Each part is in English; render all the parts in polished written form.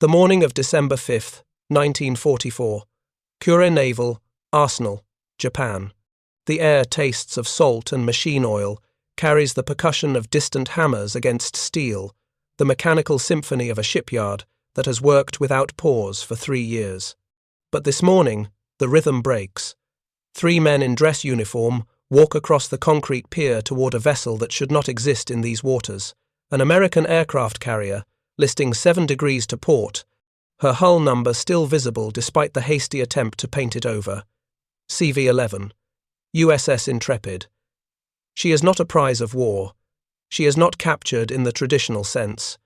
The morning of December 5, 1944. Kure Naval, Arsenal, Japan. The air tastes of salt and machine oil, carries the percussion of distant hammers against steel, the mechanical symphony of a shipyard that has worked without pause for 3 years. But this morning, the rhythm breaks. 3 men in dress uniform walk across the concrete pier toward a vessel that should not exist in these waters, an American aircraft carrier, listing 7 degrees to port, her hull number still visible despite the hasty attempt to paint it over. CV-11, USS Intrepid. She is not a prize of war. She is not captured in the traditional sense.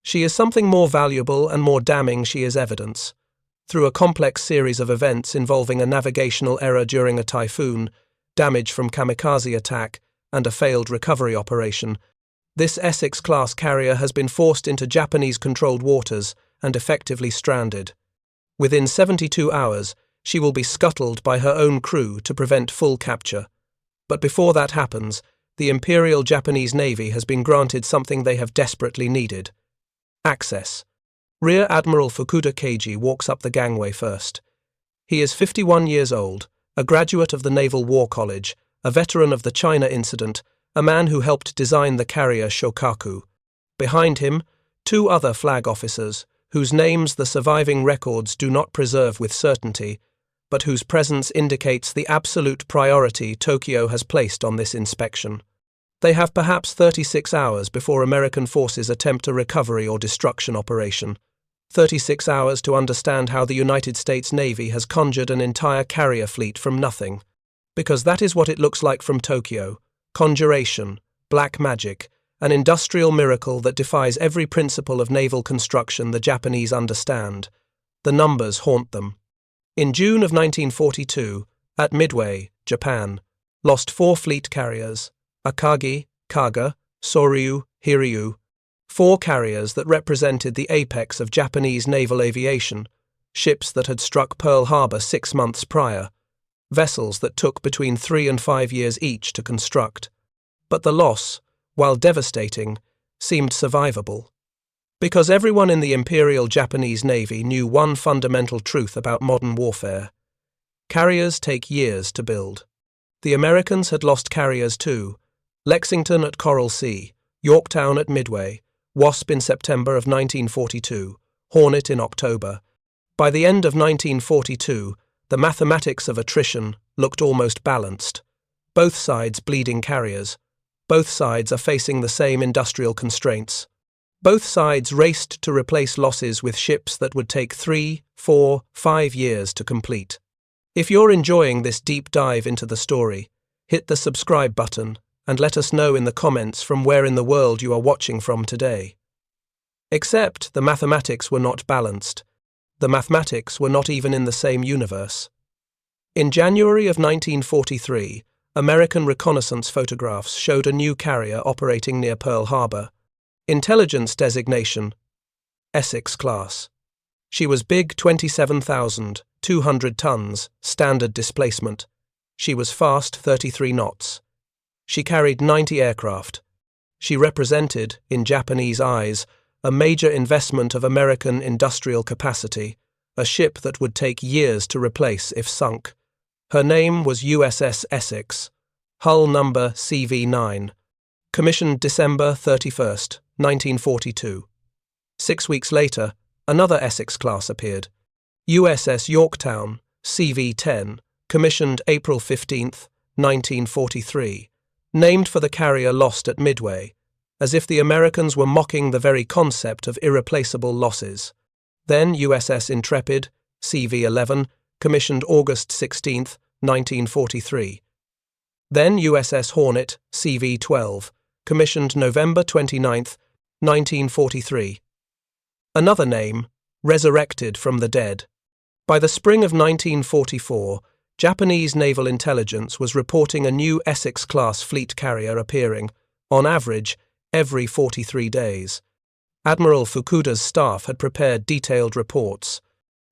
She is something more valuable and more damning. She is evidence. Through a complex series of events involving a navigational error during a typhoon, damage from kamikaze attack, and a failed recovery operation, this Essex-class carrier has been forced into Japanese-controlled waters and effectively stranded. Within 72 hours, she will be scuttled by her own crew to prevent full capture. But before that happens, the Imperial Japanese Navy has been granted something they have desperately needed: access. Rear Admiral Fukuda Keiji walks up the gangway first. He is 51 years old, a graduate of the Naval War College, a veteran of the China incident, a man who helped design the carrier Shokaku. Behind him, 2 other flag officers, whose names the surviving records do not preserve with certainty, but whose presence indicates the absolute priority Tokyo has placed on this inspection. They have perhaps 36 hours before American forces attempt a recovery or destruction operation. 36 hours to understand how the United States Navy has conjured an entire carrier fleet from nothing. Because that is what it looks like from Tokyo. Conjuration, black magic, an industrial miracle that defies every principle of naval construction the Japanese understand. The numbers haunt them. In June of 1942, at Midway, Japan, lost 4 fleet carriers: Akagi, Kaga, Soryu, Hiryu, 4 carriers that represented the apex of Japanese naval aviation, ships that had struck Pearl Harbor 6 months prior, vessels that took between 3 and 5 years each to construct. But the loss, while devastating, seemed survivable. Because everyone in the Imperial Japanese Navy knew one fundamental truth about modern warfare: carriers take years to build. The Americans had lost carriers too: Lexington at Coral Sea, Yorktown at Midway, Wasp in September of 1942, Hornet in October. By the end of 1942, the mathematics of attrition looked almost balanced. Both sides bleeding carriers. Both sides are facing the same industrial constraints. Both sides raced to replace losses with ships that would take 3, 4, 5 years to complete. If you're enjoying this deep dive into the story, hit the subscribe button and let us know in the comments from where in the world you are watching from today. Except the mathematics were not balanced. The mathematics were not even in the same universe. In January of 1943, American reconnaissance photographs showed a new carrier operating near Pearl Harbor. Intelligence designation: Essex-class. She was big, 27,200 tons, standard displacement. She was fast, 33 knots. She carried 90 aircraft. She represented, in Japanese eyes, a major investment of American industrial capacity, a ship that would take years to replace if sunk. Her name was USS Essex, hull number CV-9, commissioned December 31st, 1942. 6 weeks later, another Essex-class appeared, USS Yorktown, CV-10, commissioned April 15th, 1943, named for the carrier lost at Midway, as if the Americans were mocking the very concept of irreplaceable losses. Then USS Intrepid, CV-11, commissioned August 16th, 1943. Then USS Hornet, CV-12, commissioned November 29th, 1943. Another name, resurrected from the dead. By the spring of 1944, Japanese naval intelligence was reporting a new Essex-class fleet carrier appearing, on average, every 43 days. Admiral Fukuda's staff had prepared detailed reports.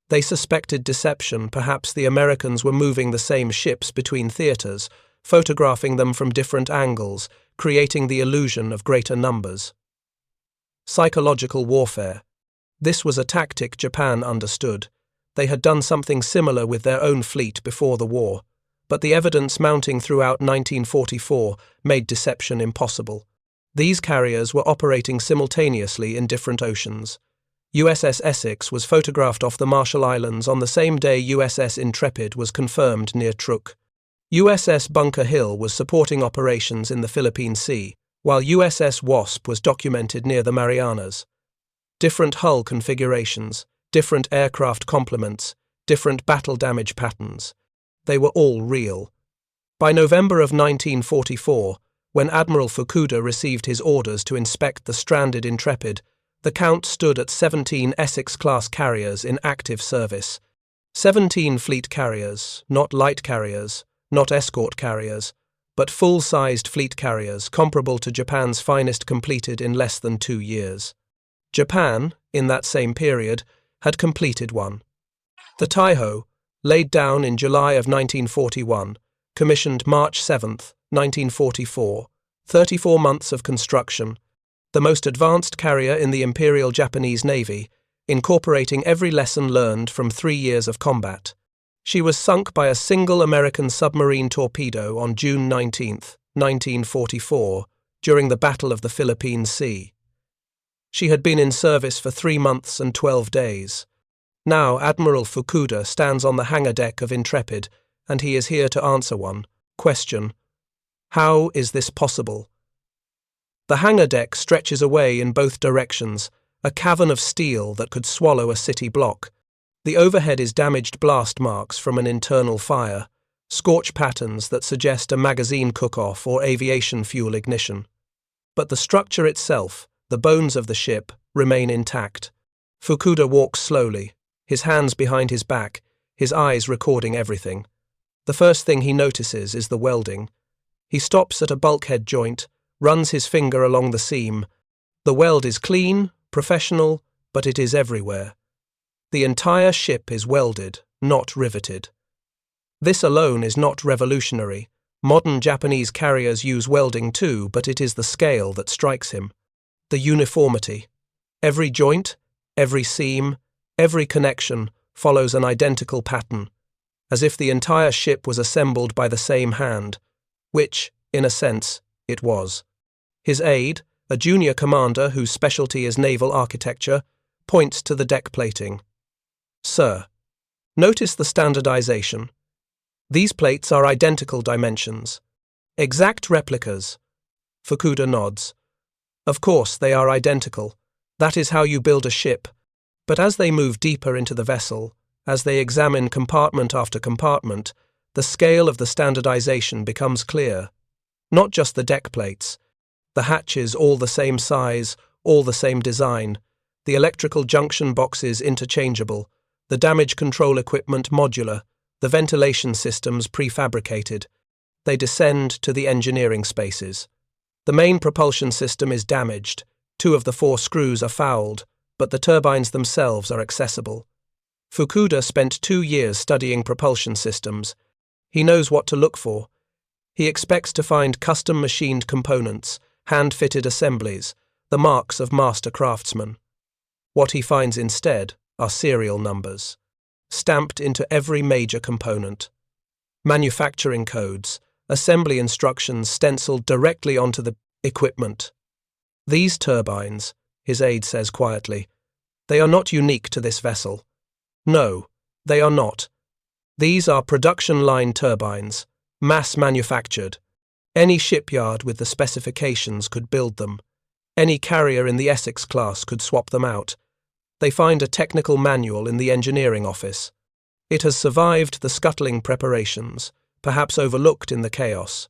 They suspected deception. Perhaps the Americans were moving the same ships between theaters, photographing them from different angles, creating the illusion of greater numbers. Psychological warfare. This was a tactic Japan understood. They had done something similar with their own fleet before the war, but the evidence mounting throughout 1944 made deception impossible. These carriers were operating simultaneously in different oceans. USS Essex was photographed off the Marshall Islands on the same day USS Intrepid was confirmed near Truk. USS Bunker Hill was supporting operations in the Philippine Sea, while USS Wasp was documented near the Marianas. Different hull configurations, different aircraft complements, different battle damage patterns. They were all real. By November of 1944, when Admiral Fukuda received his orders to inspect the stranded Intrepid, the count stood at 17 Essex-class carriers in active service. 17 fleet carriers, not light carriers, not escort carriers, but full-sized fleet carriers comparable to Japan's finest completed in less than 2 years. Japan, in that same period, had completed one. The Taiho, laid down in July of 1941, commissioned March 7, 1944, 34 months of construction, the most advanced carrier in the Imperial Japanese Navy, incorporating every lesson learned from 3 years of combat. She was sunk by a single American submarine torpedo on June 19, 1944, during the Battle of the Philippine Sea. She had been in service for 3 months and 12 days. Now Admiral Fukuda stands on the hangar deck of Intrepid, and he is here to answer one question. How is this possible? The hangar deck stretches away in both directions, a cavern of steel that could swallow a city block. The overhead is damaged blast marks from an internal fire, scorch patterns that suggest a magazine cook-off or aviation fuel ignition. But the structure itself, the bones of the ship, remain intact. Fukuda walks slowly, his hands behind his back, his eyes recording everything. The first thing he notices is the welding. He stops at a bulkhead joint, runs his finger along the seam. The weld is clean, professional, but it is everywhere. The entire ship is welded, not riveted. This alone is not revolutionary. Modern Japanese carriers use welding too, but it is the scale that strikes him. The uniformity. Every joint, every seam, every connection follows an identical pattern, as if the entire ship was assembled by the same hand, which, in a sense, it was. His aide, a junior commander whose specialty is naval architecture, points to the deck plating. Sir, notice the standardization. These plates are identical dimensions. Exact replicas. Fukuda nods. Of course, they are identical. That is how you build a ship. But as they move deeper into the vessel, as they examine compartment after compartment, the scale of the standardization becomes clear. Not just the deck plates. The hatches all the same size, all the same design. The electrical junction boxes interchangeable. The damage control equipment modular. The ventilation systems prefabricated. They descend to the engineering spaces. The main propulsion system is damaged. 2 of the 4 screws are fouled, but the turbines themselves are accessible. Fukuda spent 2 years studying propulsion systems. He knows what to look for. He expects to find custom-machined components, hand-fitted assemblies, the marks of master craftsmen. What he finds instead are serial numbers, stamped into every major component. Manufacturing codes, assembly instructions stenciled directly onto the equipment. These turbines, his aide says quietly, they are not unique to this vessel. No, they are not. These are production line turbines, mass manufactured. Any shipyard with the specifications could build them. Any carrier in the Essex-class could swap them out. They find a technical manual in the engineering office. It has survived the scuttling preparations, perhaps overlooked in the chaos.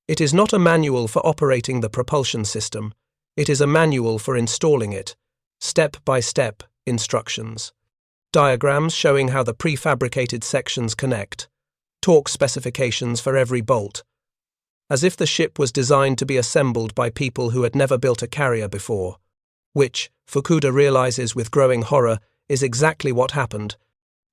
It is not a manual for operating the propulsion system. It is a manual for installing it. Step-by-step instructions. Diagrams showing how the prefabricated sections connect. Torque specifications for every bolt. As if the ship was designed to be assembled by people who had never built a carrier before. Which, Fukuda realizes with growing horror, is exactly what happened.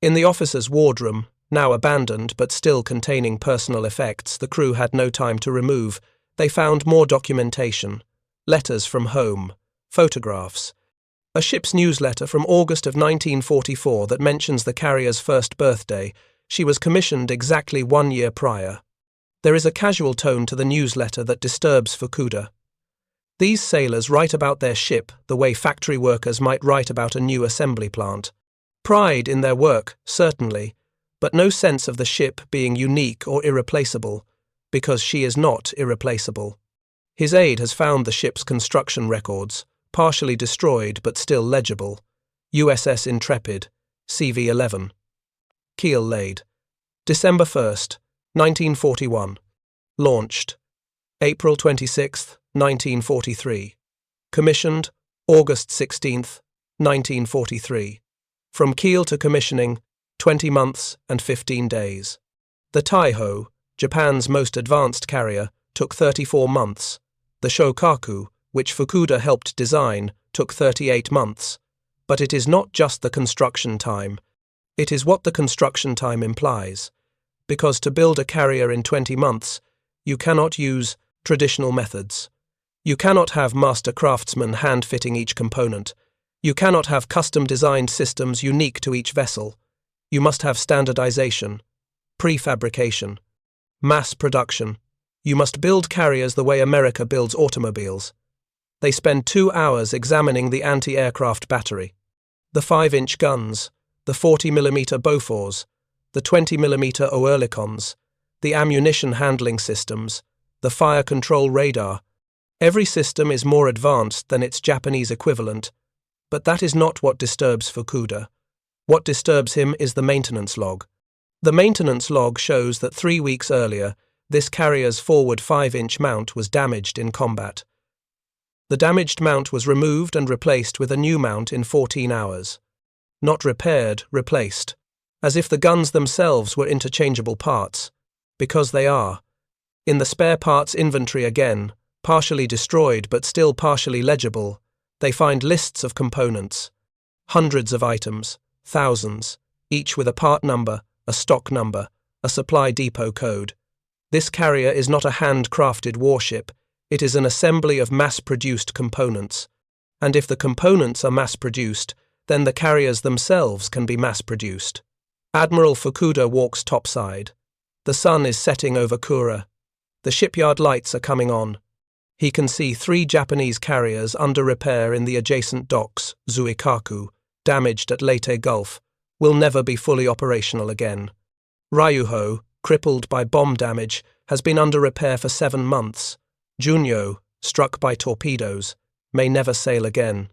In the officer's wardroom, now abandoned but still containing personal effects the crew had no time to remove, they found more documentation. Letters from home. Photographs. A ship's newsletter from August of 1944 that mentions the carrier's first birthday. She was commissioned exactly 1 year prior. There is a casual tone to the newsletter that disturbs Fukuda. These sailors write about their ship the way factory workers might write about a new assembly plant. Pride in their work, certainly, but no sense of the ship being unique or irreplaceable, because she is not irreplaceable. His aide has found the ship's construction records, partially destroyed but still legible. USS Intrepid, CV-11. Keel laid. December 1st, 1941. Launched. April 26th, 1943. Commissioned August 16th, 1943. From keel to commissioning, 20 months and 15 days. The Taiho, Japan's most advanced carrier, took 34 months. The Shokaku, which Fukuda helped design, took 38 months. But it is not just the construction time. It is what the construction time implies. Because to build a carrier in 20 months, you cannot use traditional methods. You cannot have master craftsmen hand-fitting each component. You cannot have custom-designed systems unique to each vessel. You must have standardization, prefabrication, mass production. You must build carriers the way America builds automobiles. They spend 2 hours examining the anti-aircraft battery, the 5-inch guns, the 40mm Bofors, the 20mm Oerlikons, the ammunition handling systems, the fire control radar. Every system is more advanced than its Japanese equivalent, but that is not what disturbs Fukuda. What disturbs him is the maintenance log. The maintenance log shows that 3 weeks earlier, this carrier's forward 5-inch mount was damaged in combat. The damaged mount was removed and replaced with a new mount in 14 hours. Not repaired, replaced. As if the guns themselves were interchangeable parts. Because they are. In the spare parts inventory again, partially destroyed but still partially legible, they find lists of components. Hundreds of items, thousands, each with a part number, a stock number, a supply depot code. This carrier is not a hand-crafted warship, it is an assembly of mass-produced components. And if the components are mass-produced, then the carriers themselves can be mass-produced. Admiral Fukuda walks topside. The sun is setting over Kura. The shipyard lights are coming on. He can see 3 Japanese carriers under repair in the adjacent docks, Zuikaku, damaged at Leyte Gulf, will never be fully operational again. Ryuho, crippled by bomb damage, has been under repair for 7 months. Junyo, struck by torpedoes, may never sail again.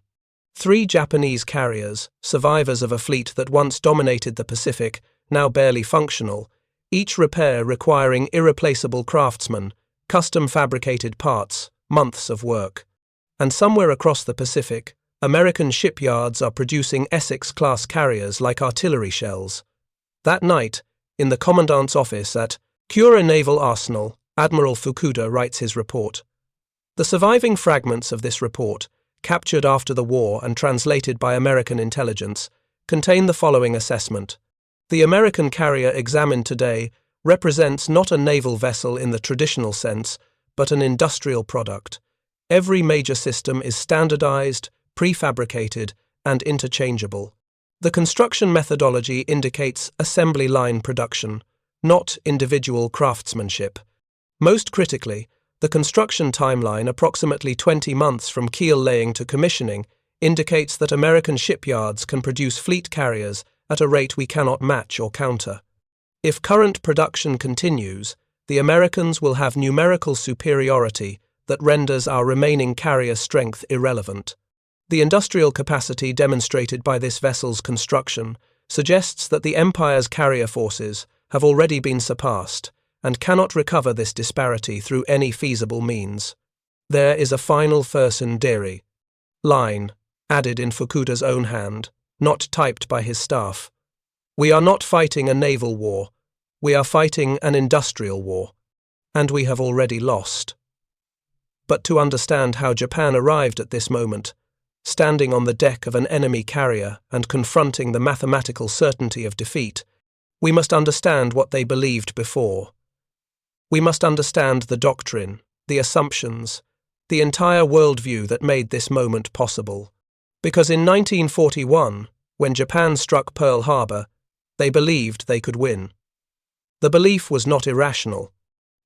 3 Japanese carriers, survivors of a fleet that once dominated the Pacific, now barely functional, each repair requiring irreplaceable craftsmen, custom-fabricated parts, months of work. And somewhere across the Pacific, American shipyards are producing Essex-class carriers like artillery shells. That night, in the commandant's office at Kure Naval Arsenal, Admiral Fukuda writes his report. The surviving fragments of this report, captured after the war and translated by American intelligence, contain the following assessment. The American carrier examined today represents not a naval vessel in the traditional sense, but an industrial product. Every major system is standardized, prefabricated, and interchangeable. The construction methodology indicates assembly line production, not individual craftsmanship. Most critically, the construction timeline, approximately 20 months from keel laying to commissioning, indicates that American shipyards can produce fleet carriers at a rate we cannot match or counter. If current production continues, the Americans will have numerical superiority that renders our remaining carrier strength irrelevant. The industrial capacity demonstrated by this vessel's construction suggests that the Empire's carrier forces have already been surpassed and cannot recover this disparity through any feasible means. There is a final Fersen Deri line, added in Fukuda's own hand, not typed by his staff. We are not fighting a naval war. We are fighting an industrial war. And we have already lost. But to understand how Japan arrived at this moment, standing on the deck of an enemy carrier and confronting the mathematical certainty of defeat, we must understand what they believed before. We must understand the doctrine, the assumptions, the entire worldview that made this moment possible. Because in 1941, when Japan struck Pearl Harbor, they believed they could win. The belief was not irrational.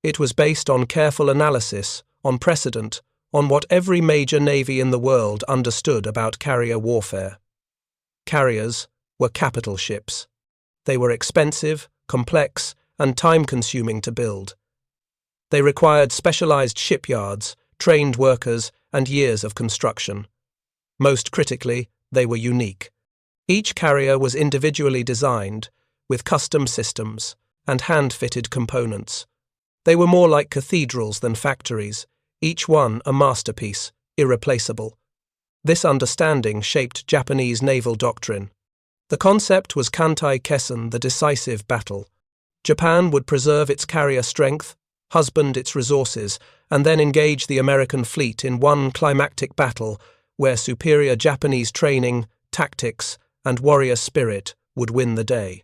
It was based on careful analysis, on precedent, on what every major navy in the world understood about carrier warfare. Carriers were capital ships. They were expensive, complex, and time-consuming to build. They required specialized shipyards, trained workers, and years of construction. Most critically, they were unique. Each carrier was individually designed, with custom systems and hand-fitted components. They were more like cathedrals than factories, each one a masterpiece, irreplaceable. This understanding shaped Japanese naval doctrine. The concept was Kantai Kessen, the decisive battle. Japan would preserve its carrier strength, husband its resources, and then engage the American fleet in one climactic battle where superior Japanese training, tactics, and warrior spirit would win the day.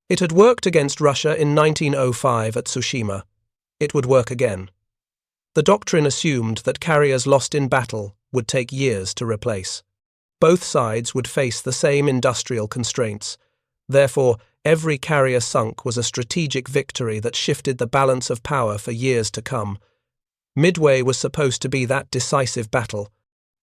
It had worked against Russia in 1905 at Tsushima. It would work again. The doctrine assumed that carriers lost in battle would take years to replace. Both sides would face the same industrial constraints. Therefore, every carrier sunk was a strategic victory that shifted the balance of power for years to come. Midway was supposed to be that decisive battle.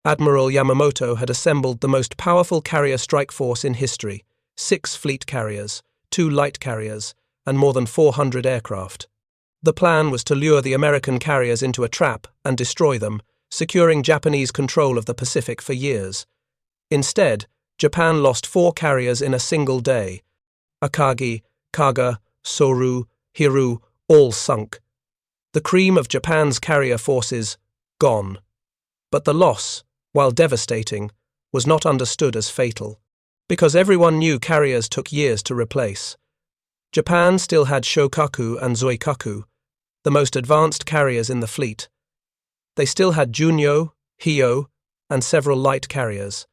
Admiral Yamamoto had assembled the most powerful carrier strike force in history, 6 fleet carriers, 2 light carriers, and more than 400 aircraft. The plan was to lure the American carriers into a trap and destroy them, securing Japanese control of the Pacific for years. Instead, Japan lost 4 carriers in a single day. Akagi, Kaga, Soru, Hiru, all sunk. The cream of Japan's carrier forces, gone. But the loss, while devastating, was not understood as fatal, because everyone knew carriers took years to replace. Japan still had Shokaku and Zoikaku, the most advanced carriers in the fleet. They still had Junyo, Hyo, and several light carriers.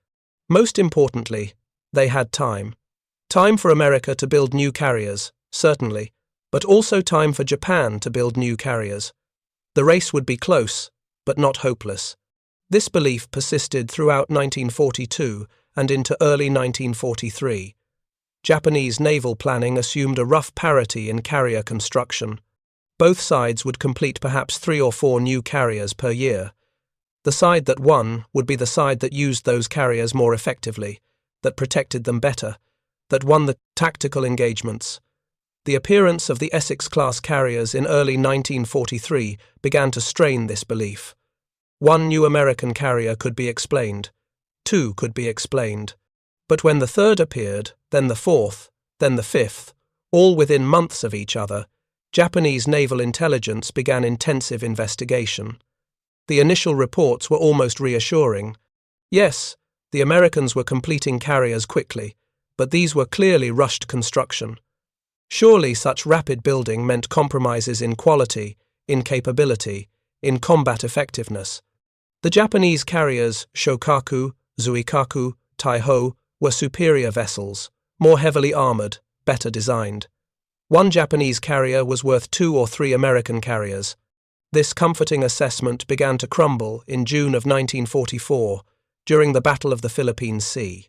Most importantly, they had time. Time for America to build new carriers, certainly, but also time for Japan to build new carriers. The race would be close, but not hopeless. This belief persisted throughout 1942 and into early 1943. Japanese naval planning assumed a rough parity in carrier construction. Both sides would complete perhaps 3 or 4 new carriers per year. The side that won would be the side that used those carriers more effectively, that protected them better, that won the tactical engagements. The appearance of the Essex-class carriers in early 1943 began to strain this belief. 1 new American carrier could be explained. 2 could be explained. But when the 3rd appeared, then the 4th, then the 5th, all within months of each other, Japanese naval intelligence began intensive investigation. The initial reports were almost reassuring. Yes, the Americans were completing carriers quickly, but these were clearly rushed construction. Surely such rapid building meant compromises in quality, in capability, in combat effectiveness. The Japanese carriers Shokaku, Zuikaku, Taiho were superior vessels, more heavily armored, better designed. 1 Japanese carrier was worth 2 or 3 American carriers. This comforting assessment began to crumble in June of 1944 during the Battle of the Philippine Sea.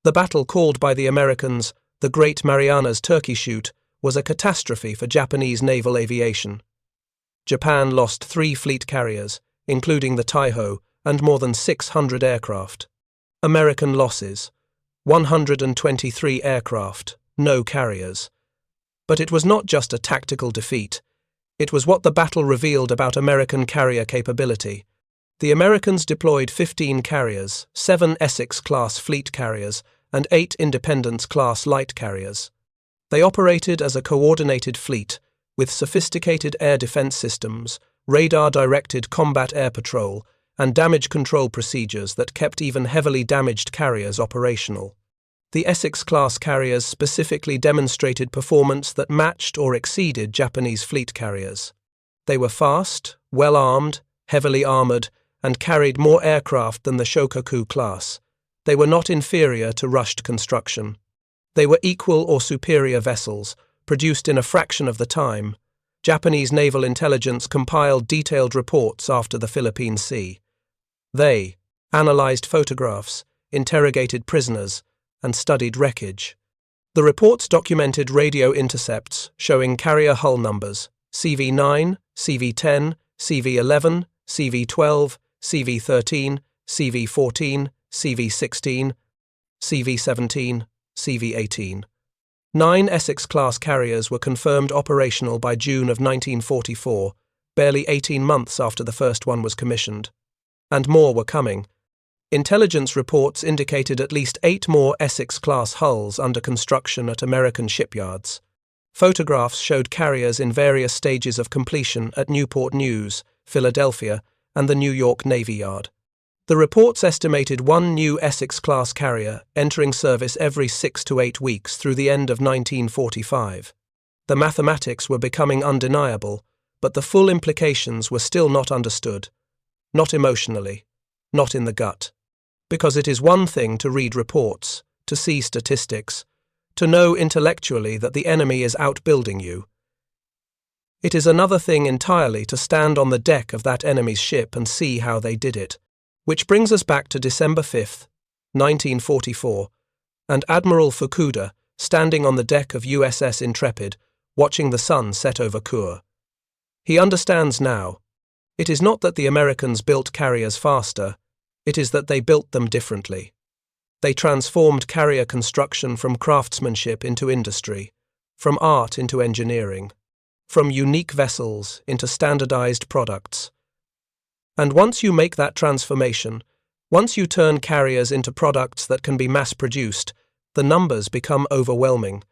The battle called by the Americans the Great Marianas Turkey Shoot was a catastrophe for Japanese naval aviation. Japan lost 3 fleet carriers, including the Taiho, and more than 600 aircraft. American losses: 123 aircraft, no carriers. But it was not just a tactical defeat. It was what the battle revealed about American carrier capability. The Americans deployed 15 carriers, 7 Essex-class fleet carriers, and 8 Independence-class light carriers. They operated as a coordinated fleet, with sophisticated air defense systems, radar-directed combat air patrol, and damage control procedures that kept even heavily damaged carriers operational. The Essex-class carriers specifically demonstrated performance that matched or exceeded Japanese fleet carriers. They were fast, well-armed, heavily armored, and carried more aircraft than the Shokaku class. They were not inferior to rushed construction. They were equal or superior vessels, produced in a fraction of the time. Japanese naval intelligence compiled detailed reports after the Philippine Sea. They analyzed photographs, interrogated prisoners, and studied wreckage. The reports documented radio intercepts showing carrier hull numbers CV9, CV10, CV11, CV12, CV13, CV14, CV16, CV17, CV18. 9 Essex-class carriers were confirmed operational by June of 1944, barely 18 months after the first one was commissioned. And more were coming. Intelligence reports indicated at least 8 more Essex-class hulls under construction at American shipyards. Photographs showed carriers in various stages of completion at Newport News, Philadelphia, and the New York Navy Yard. The reports estimated 1 new Essex-class carrier entering service every 6 to 8 weeks through the end of 1945. The mathematics were becoming undeniable, but the full implications were still not understood. Not emotionally, not in the gut. Because it is one thing to read reports, to see statistics, to know intellectually that the enemy is outbuilding you. It is another thing entirely to stand on the deck of that enemy's ship and see how they did it. Which brings us back to December 5, 1944, and Admiral Fukuda standing on the deck of USS Intrepid, watching the sun set over Kure. He understands now. It is not that the Americans built carriers faster, it is that they built them differently. They transformed carrier construction from craftsmanship into industry, from art into engineering, from unique vessels into standardized products. And once you make that transformation, once you turn carriers into products that can be mass-produced, the numbers become overwhelming.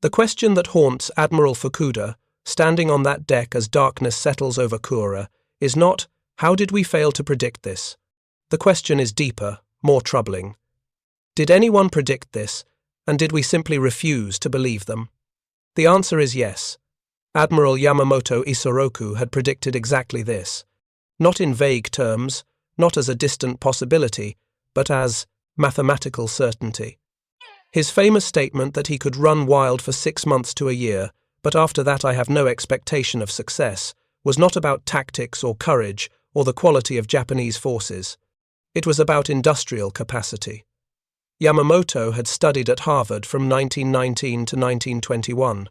The question that haunts Admiral Fukuda, standing on that deck as darkness settles over Kure, is not, how did we fail to predict this? The question is deeper, more troubling. Did anyone predict this, and did we simply refuse to believe them? The answer is yes. Admiral Yamamoto Isoroku had predicted exactly this. Not in vague terms, not as a distant possibility, but as mathematical certainty. His famous statement that he could run wild for 6 months to a year, but after that I have no expectation of success, was not about tactics or courage or the quality of Japanese forces. It was about industrial capacity. Yamamoto had studied at Harvard from 1919 to 1921.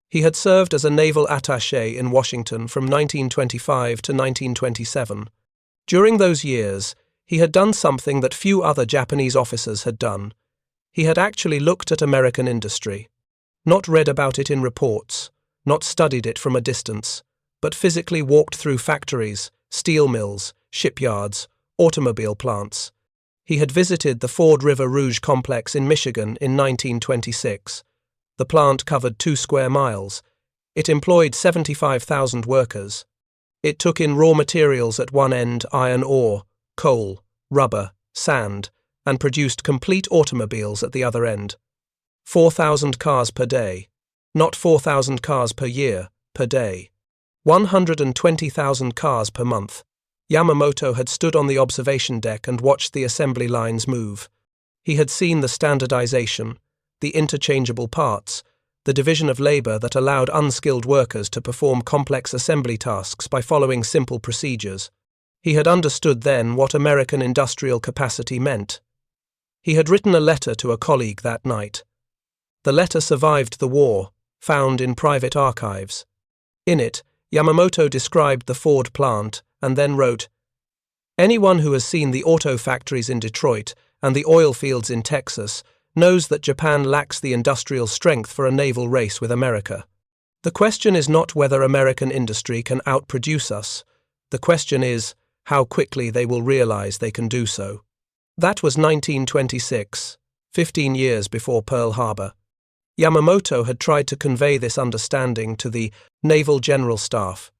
He had served as a naval attaché in Washington from 1925 to 1927. During those years, he had done something that few other Japanese officers had done. He had actually looked at American industry, not read about it in reports, not studied it from a distance, but physically walked through factories, steel mills, shipyards, automobile plants. He had visited the Ford River Rouge complex in Michigan in 1926. The plant covered 2 square miles. It employed 75,000 workers. It took in raw materials at one end, iron ore, coal, rubber, sand, and produced complete automobiles at the other end. 4,000 cars per day. Not 4,000 cars per year, per day. 120,000 cars per month. Yamamoto had stood on the observation deck and watched the assembly lines move. He had seen the standardization, the interchangeable parts, the division of labor that allowed unskilled workers to perform complex assembly tasks by following simple procedures. He had understood then what American industrial capacity meant. He had written a letter to a colleague that night. The letter survived the war, found in private archives. In it, Yamamoto described the Ford plant and then wrote, "Anyone who has seen the auto factories in Detroit and the oil fields in Texas knows that Japan lacks the industrial strength for a naval race with America. The question is not whether American industry can outproduce us. The question is how quickly they will realize they can do so." That was 1926, 15 years before Pearl Harbor. Yamamoto had tried to convey this understanding to the Naval General Staff.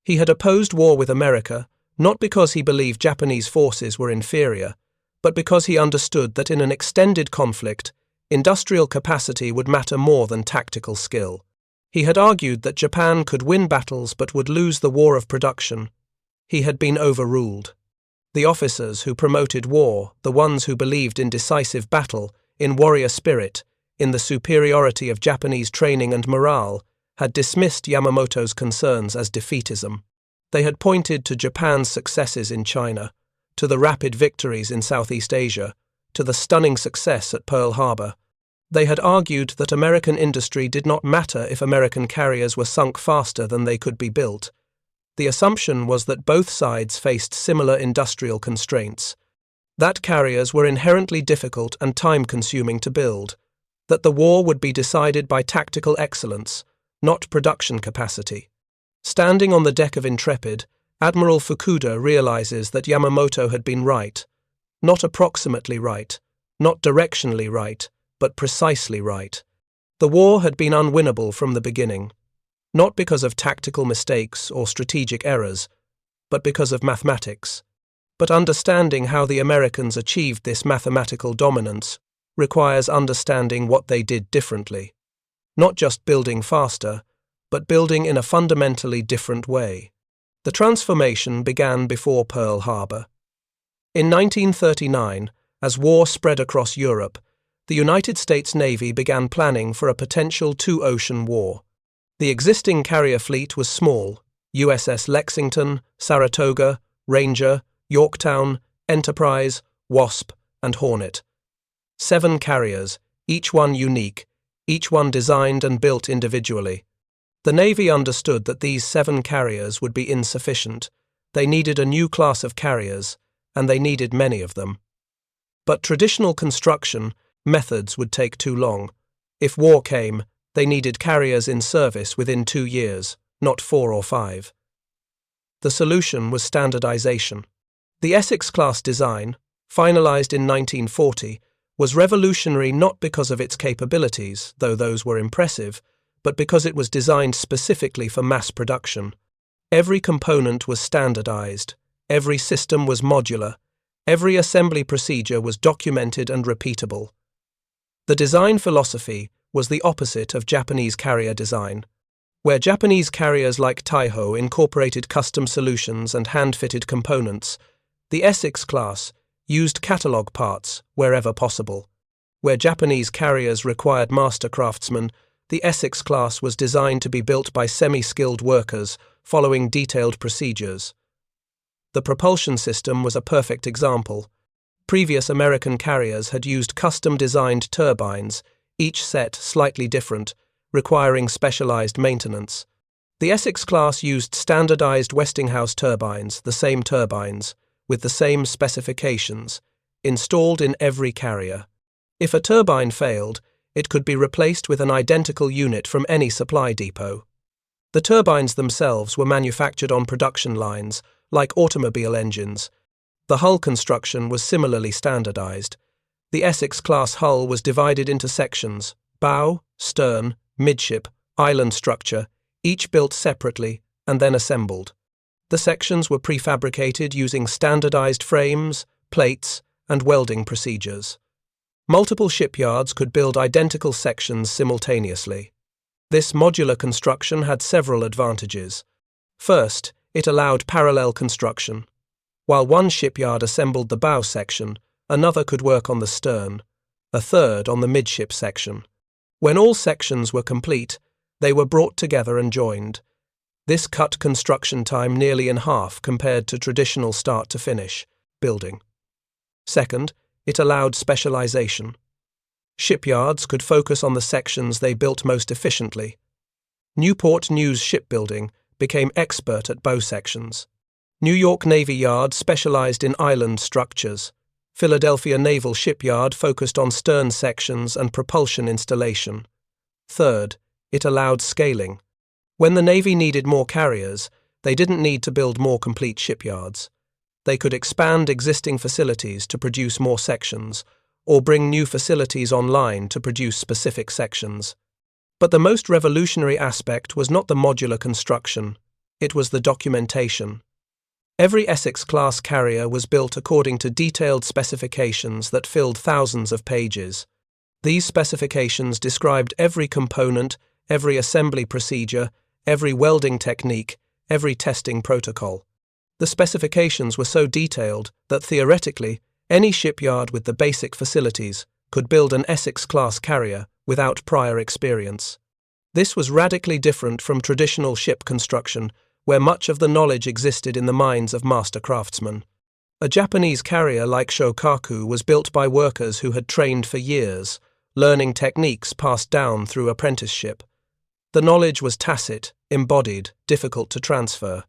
He had opposed war with America, not because he believed Japanese forces were inferior, but because he understood that in an extended conflict, industrial capacity would matter more than tactical skill. He had argued that Japan could win battles but would lose the war of production. He had been overruled. The officers who promoted war, the ones who believed in decisive battle, in warrior spirit, in the superiority of Japanese training and morale, had dismissed Yamamoto's concerns as defeatism. They had pointed to Japan's successes in China, to the rapid victories in Southeast Asia, to the stunning success at Pearl Harbor. They had argued that American industry did not matter if American carriers were sunk faster than they could be built. The assumption was that both sides faced similar industrial constraints, that carriers were inherently difficult and time-consuming to build, that the war would be decided by tactical excellence, not production capacity. Standing on the deck of Intrepid, Admiral Fukuda realizes that Yamamoto had been right, not approximately right, not directionally right, but precisely right. The war had been unwinnable from the beginning, not because of tactical mistakes or strategic errors, but because of mathematics. But understanding how the Americans achieved this mathematical dominance requires understanding what they did differently. Not just building faster, but building in a fundamentally different way. The transformation began before Pearl Harbor. In 1939, as war spread across Europe, the United States Navy began planning for a potential two-ocean war. The existing carrier fleet was small: USS Lexington, Saratoga, Ranger, Yorktown, Enterprise, Wasp, and Hornet. 7 carriers, each one unique, each one designed and built individually. The Navy understood that these 7 carriers would be insufficient. They needed a new class of carriers, and they needed many of them. But traditional construction methods would take too long. If war came, they needed carriers in service within 2 years, not 4 or 5. The solution was standardization. The Essex-class design, finalized in 1940, was revolutionary not because of its capabilities, though those were impressive, but because it was designed specifically for mass production. Every component was standardized, every system was modular, every assembly procedure was documented and repeatable. The design philosophy was the opposite of Japanese carrier design, where Japanese carriers like Taiho incorporated custom solutions and hand-fitted components. The Essex-class used catalog parts wherever possible. Where Japanese carriers required master craftsmen, the Essex-class was designed to be built by semi-skilled workers following detailed procedures. The propulsion system was a perfect example. Previous American carriers had used custom-designed turbines, each set slightly different, requiring specialized maintenance. The Essex-class used standardized Westinghouse turbines, the same turbines, with the same specifications, installed in every carrier. If a turbine failed, it could be replaced with an identical unit from any supply depot. The turbines themselves were manufactured on production lines, like automobile engines. The hull construction was similarly standardized. The Essex-class hull was divided into sections: bow, stern, midship, island structure, each built separately and then assembled. The sections were prefabricated using standardized frames, plates, and welding procedures. Multiple shipyards could build identical sections simultaneously. This modular construction had several advantages. First, it allowed parallel construction. While one shipyard assembled the bow section, another could work on the stern, a third on the midship section. When all sections were complete, they were brought together and joined. This cut construction time nearly in half compared to traditional start-to-finish building. Second, it allowed specialization. Shipyards could focus on the sections they built most efficiently. Newport News Shipbuilding became expert at bow sections. New York Navy Yard specialized in island structures. Philadelphia Naval Shipyard focused on stern sections and propulsion installation. Third, it allowed scaling. When the Navy needed more carriers, they didn't need to build more complete shipyards. They could expand existing facilities to produce more sections, or bring new facilities online to produce specific sections. But the most revolutionary aspect was not the modular construction, it was the documentation. Every Essex-class carrier was built according to detailed specifications that filled thousands of pages. These specifications described every component, every assembly procedure, every welding technique, every testing protocol. The specifications were so detailed that theoretically, any shipyard with the basic facilities could build an Essex-class carrier without prior experience. This was radically different from traditional ship construction, where much of the knowledge existed in the minds of master craftsmen. A Japanese carrier like Shokaku was built by workers who had trained for years, learning techniques passed down through apprenticeship. The knowledge was tacit, embodied, difficult to transfer.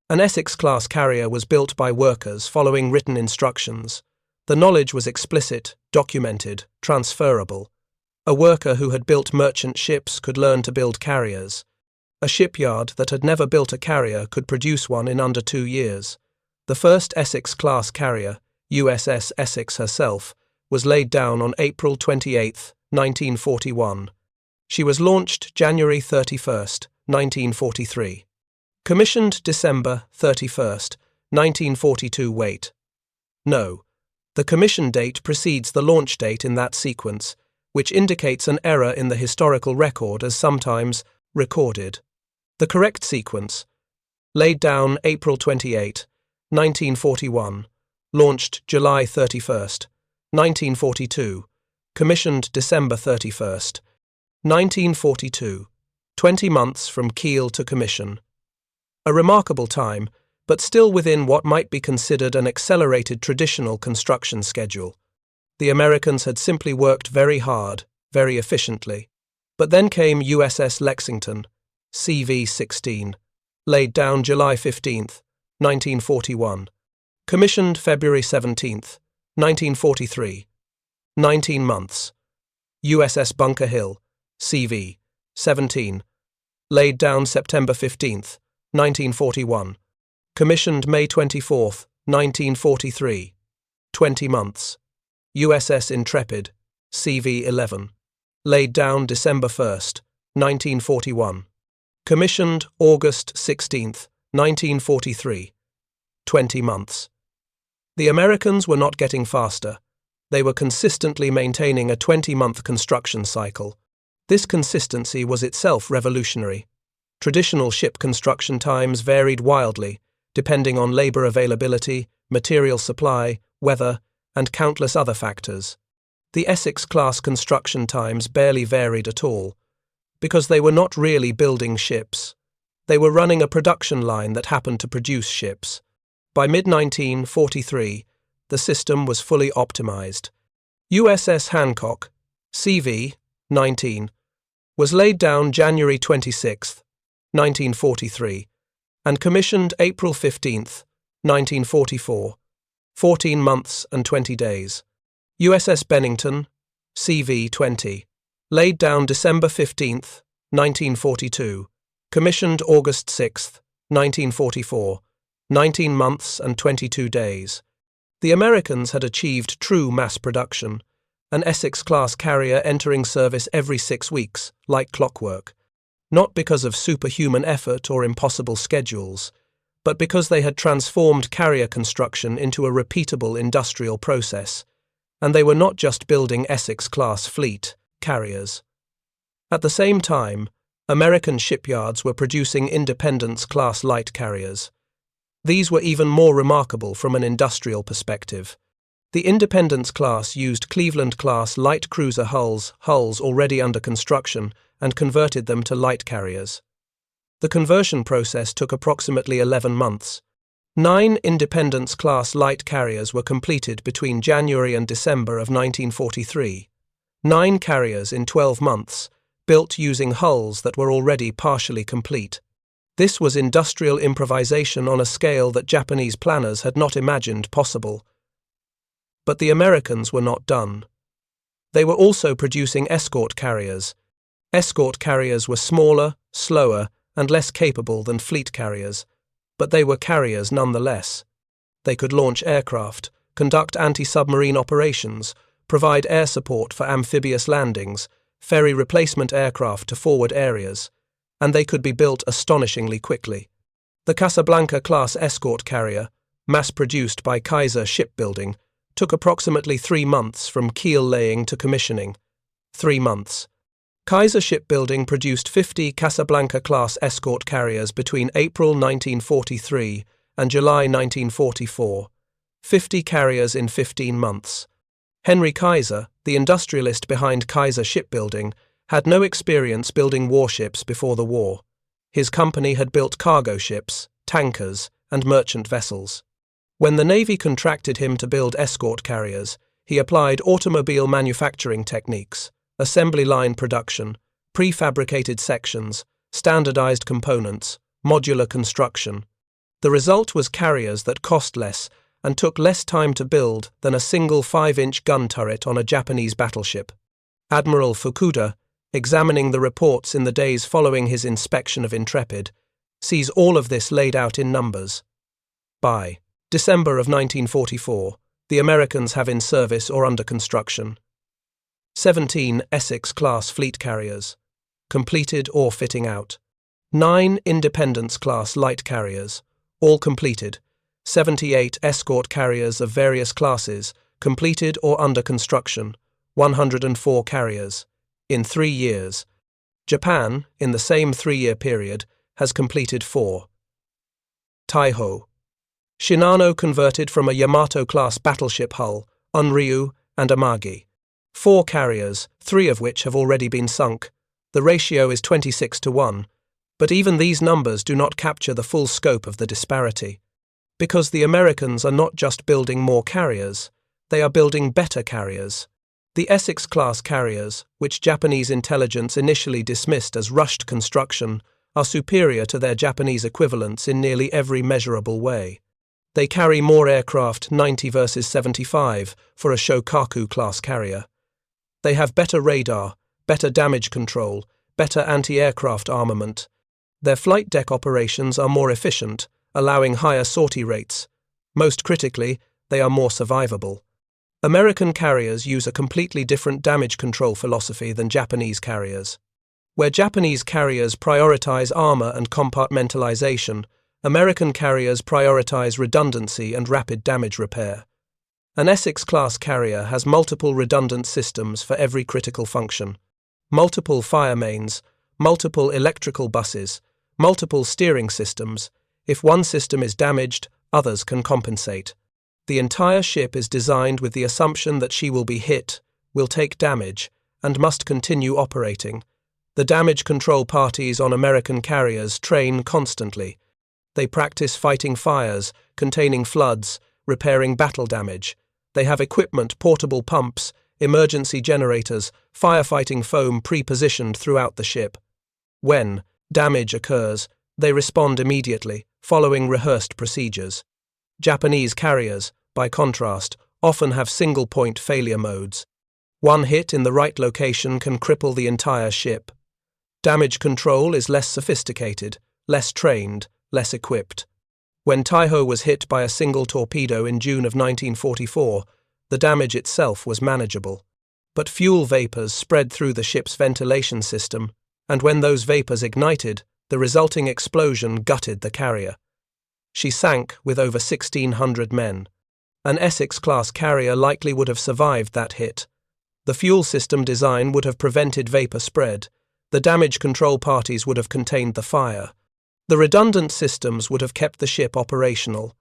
An Essex-class carrier was built by workers following written instructions. The knowledge was explicit, documented, transferable. A worker who had built merchant ships could learn to build carriers. A shipyard that had never built a carrier could produce one in under 2 years. The first Essex-class carrier, USS Essex herself, was laid down on April 28, 1941. She was launched January 31, 1943. Commissioned December 31, 1942. Wait. No. The commission date precedes the launch date in that sequence, which indicates an error in the historical record as sometimes recorded. The correct sequence: laid down April 28, 1941, launched July 31, 1942, commissioned December 31, 1942, 20 months from keel to commission. A remarkable time, but still within what might be considered an accelerated traditional construction schedule. The Americans had simply worked very hard, very efficiently. But then came USS Lexington, CV-16, laid down July 15, 1941, commissioned February 17, 1943, 19 months. USS Bunker Hill, CV-17, laid down September 15, 1941, commissioned May 24, 1943, 20 months. USS Intrepid, CV-11, laid down December 1, 1941, commissioned August 16, 1943, 20 months. The Americans were not getting faster. They were consistently maintaining a 20-month construction cycle. This consistency was itself revolutionary. Traditional ship construction times varied wildly, depending on labor availability, material supply, weather, and countless other factors. The Essex-class construction times barely varied at all, because they were not really building ships. They were running a production line that happened to produce ships. By mid-1943, the system was fully optimized. USS Hancock, CV-19, was laid down January 26, 1943, and commissioned April 15, 1944, 14 months and 20 days. USS Bennington, CV-20, laid down December 15, 1942, commissioned August 6, 1944, 19 months and 22 days. The Americans had achieved true mass production, an Essex-class carrier entering service every 6 weeks, like clockwork, not because of superhuman effort or impossible schedules, but because they had transformed carrier construction into a repeatable industrial process, and they were not just building Essex-class fleet carriers. At the same time, American shipyards were producing Independence-class light carriers. These were even more remarkable from an industrial perspective. The Independence-class used Cleveland-class light cruiser hulls already under construction, and converted them to light carriers. The conversion process took approximately 11 months. 9 Independence-class light carriers were completed between January and December of 1943. 9 carriers in 12 months, built using hulls that were already partially complete. This was industrial improvisation on a scale that Japanese planners had not imagined possible. But the Americans were not done. They were also producing escort carriers. Escort carriers were smaller, slower, and less capable than fleet carriers, but they were carriers nonetheless. They could launch aircraft, conduct anti-submarine operations, provide air support for amphibious landings, ferry replacement aircraft to forward areas, and they could be built astonishingly quickly. The Casablanca-class escort carrier, mass-produced by Kaiser Shipbuilding, took approximately 3 months from keel laying to commissioning. 3 months. Kaiser Shipbuilding produced 50 Casablanca-class escort carriers between April 1943 and July 1944. 50 carriers in 15 months. Henry Kaiser, the industrialist behind Kaiser Shipbuilding, had no experience building warships before the war. His company had built cargo ships, tankers, and merchant vessels. When the Navy contracted him to build escort carriers, he applied automobile manufacturing techniques, assembly line production, prefabricated sections, standardized components, modular construction. The result was carriers that cost less and took less time to build than a single 5-inch gun turret on a Japanese battleship. Admiral Fukuda, examining the reports in the days following his inspection of Intrepid, sees all of this laid out in numbers. By December of 1944, the Americans have in service or under construction 17 Essex-class fleet carriers, completed or fitting out, 9 Independence-class light carriers, all completed, 78 escort carriers of various classes, completed or under construction, 104 carriers. In 3 years, Japan, in the same 3-year period, has completed 4. Taiho. Shinano converted from a Yamato-class battleship hull, Unryu and Amagi. 4 carriers, 3 of which have already been sunk. The ratio is 26-1, but even these numbers do not capture the full scope of the disparity. Because the Americans are not just building more carriers, they are building better carriers. The Essex-class carriers, which Japanese intelligence initially dismissed as rushed construction, are superior to their Japanese equivalents in nearly every measurable way. They carry more aircraft, 90 versus 75, for a Shokaku-class carrier. They have better radar, better damage control, better anti-aircraft armament. Their flight deck operations are more efficient, allowing higher sortie rates. Most critically, they are more survivable. American carriers use a completely different damage control philosophy than Japanese carriers. Where Japanese carriers prioritize armor and compartmentalization, American carriers prioritize redundancy and rapid damage repair. An Essex-class carrier has multiple redundant systems for every critical function. Multiple fire mains, multiple electrical buses, multiple steering systems. If one system is damaged, others can compensate. The entire ship is designed with the assumption that she will be hit, will take damage, and must continue operating. The damage control parties on American carriers train constantly. They practice fighting fires, containing floods, repairing battle damage. They have equipment, portable pumps, emergency generators, firefighting foam pre-positioned throughout the ship. When damage occurs, they respond immediately, following rehearsed procedures. Japanese carriers, by contrast, often have single-point failure modes. One hit in the right location can cripple the entire ship. Damage control is less sophisticated, less trained, less equipped. When Taiho was hit by a single torpedo in June of 1944, the damage itself was manageable. But fuel vapors spread through the ship's ventilation system, and when those vapors ignited, the resulting explosion gutted the carrier. She sank with over 1,600 men. An Essex-class carrier likely would have survived that hit. The fuel system design would have prevented vapor spread. The damage control parties would have contained the fire. The redundant systems would have kept the ship operational.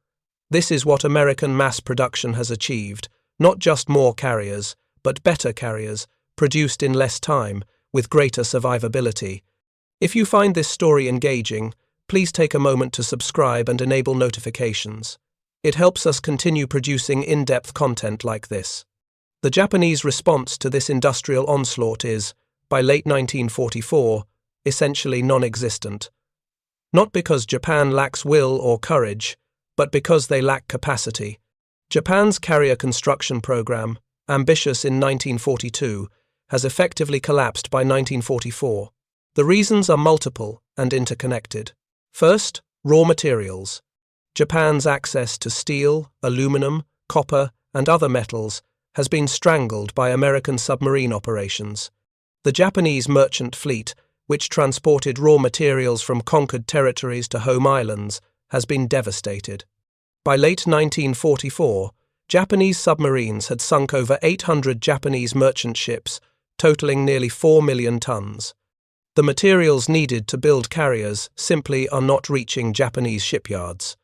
This is what American mass production has achieved, not just more carriers, but better carriers, produced in less time, with greater survivability. If you find this story engaging, please take a moment to subscribe and enable notifications. It helps us continue producing in-depth content like this. The Japanese response to this industrial onslaught is, by late 1944, essentially non-existent. Not because Japan lacks will or courage, but because they lack capacity. Japan's carrier construction program, ambitious in 1942, has effectively collapsed by 1944. The reasons are multiple and interconnected. First, raw materials. Japan's access to steel, aluminum, copper, and other metals has been strangled by American submarine operations. The Japanese merchant fleet, which transported raw materials from conquered territories to home islands, has been devastated. By late 1944, Japanese submarines had sunk over 800 Japanese merchant ships, totaling nearly 4 million tons. The materials needed to build carriers simply are not reaching Japanese shipyards.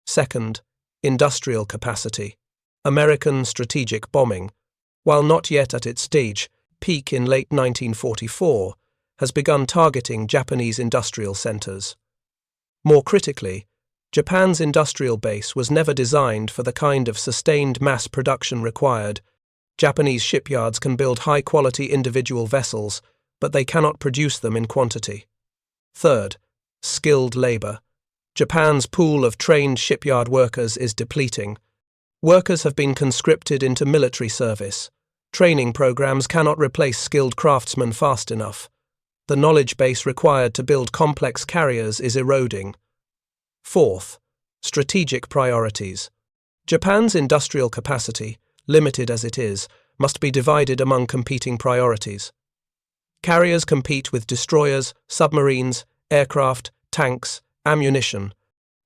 Second, industrial capacity. American strategic bombing, while not yet at its stage peak in late 1944, has begun targeting Japanese industrial centers. More critically, Japan's industrial base was never designed for the kind of sustained mass production required. Japanese shipyards can build high-quality individual vessels, but they cannot produce them in quantity. Third, skilled labor. Japan's pool of trained shipyard workers is depleting. Workers have been conscripted into military service. Training programs cannot replace skilled craftsmen fast enough. The knowledge base required to build complex carriers is eroding. Fourth, strategic priorities. Japan's industrial capacity, limited as it is, must be divided among competing priorities. Carriers compete with destroyers, submarines, aircraft, tanks, ammunition.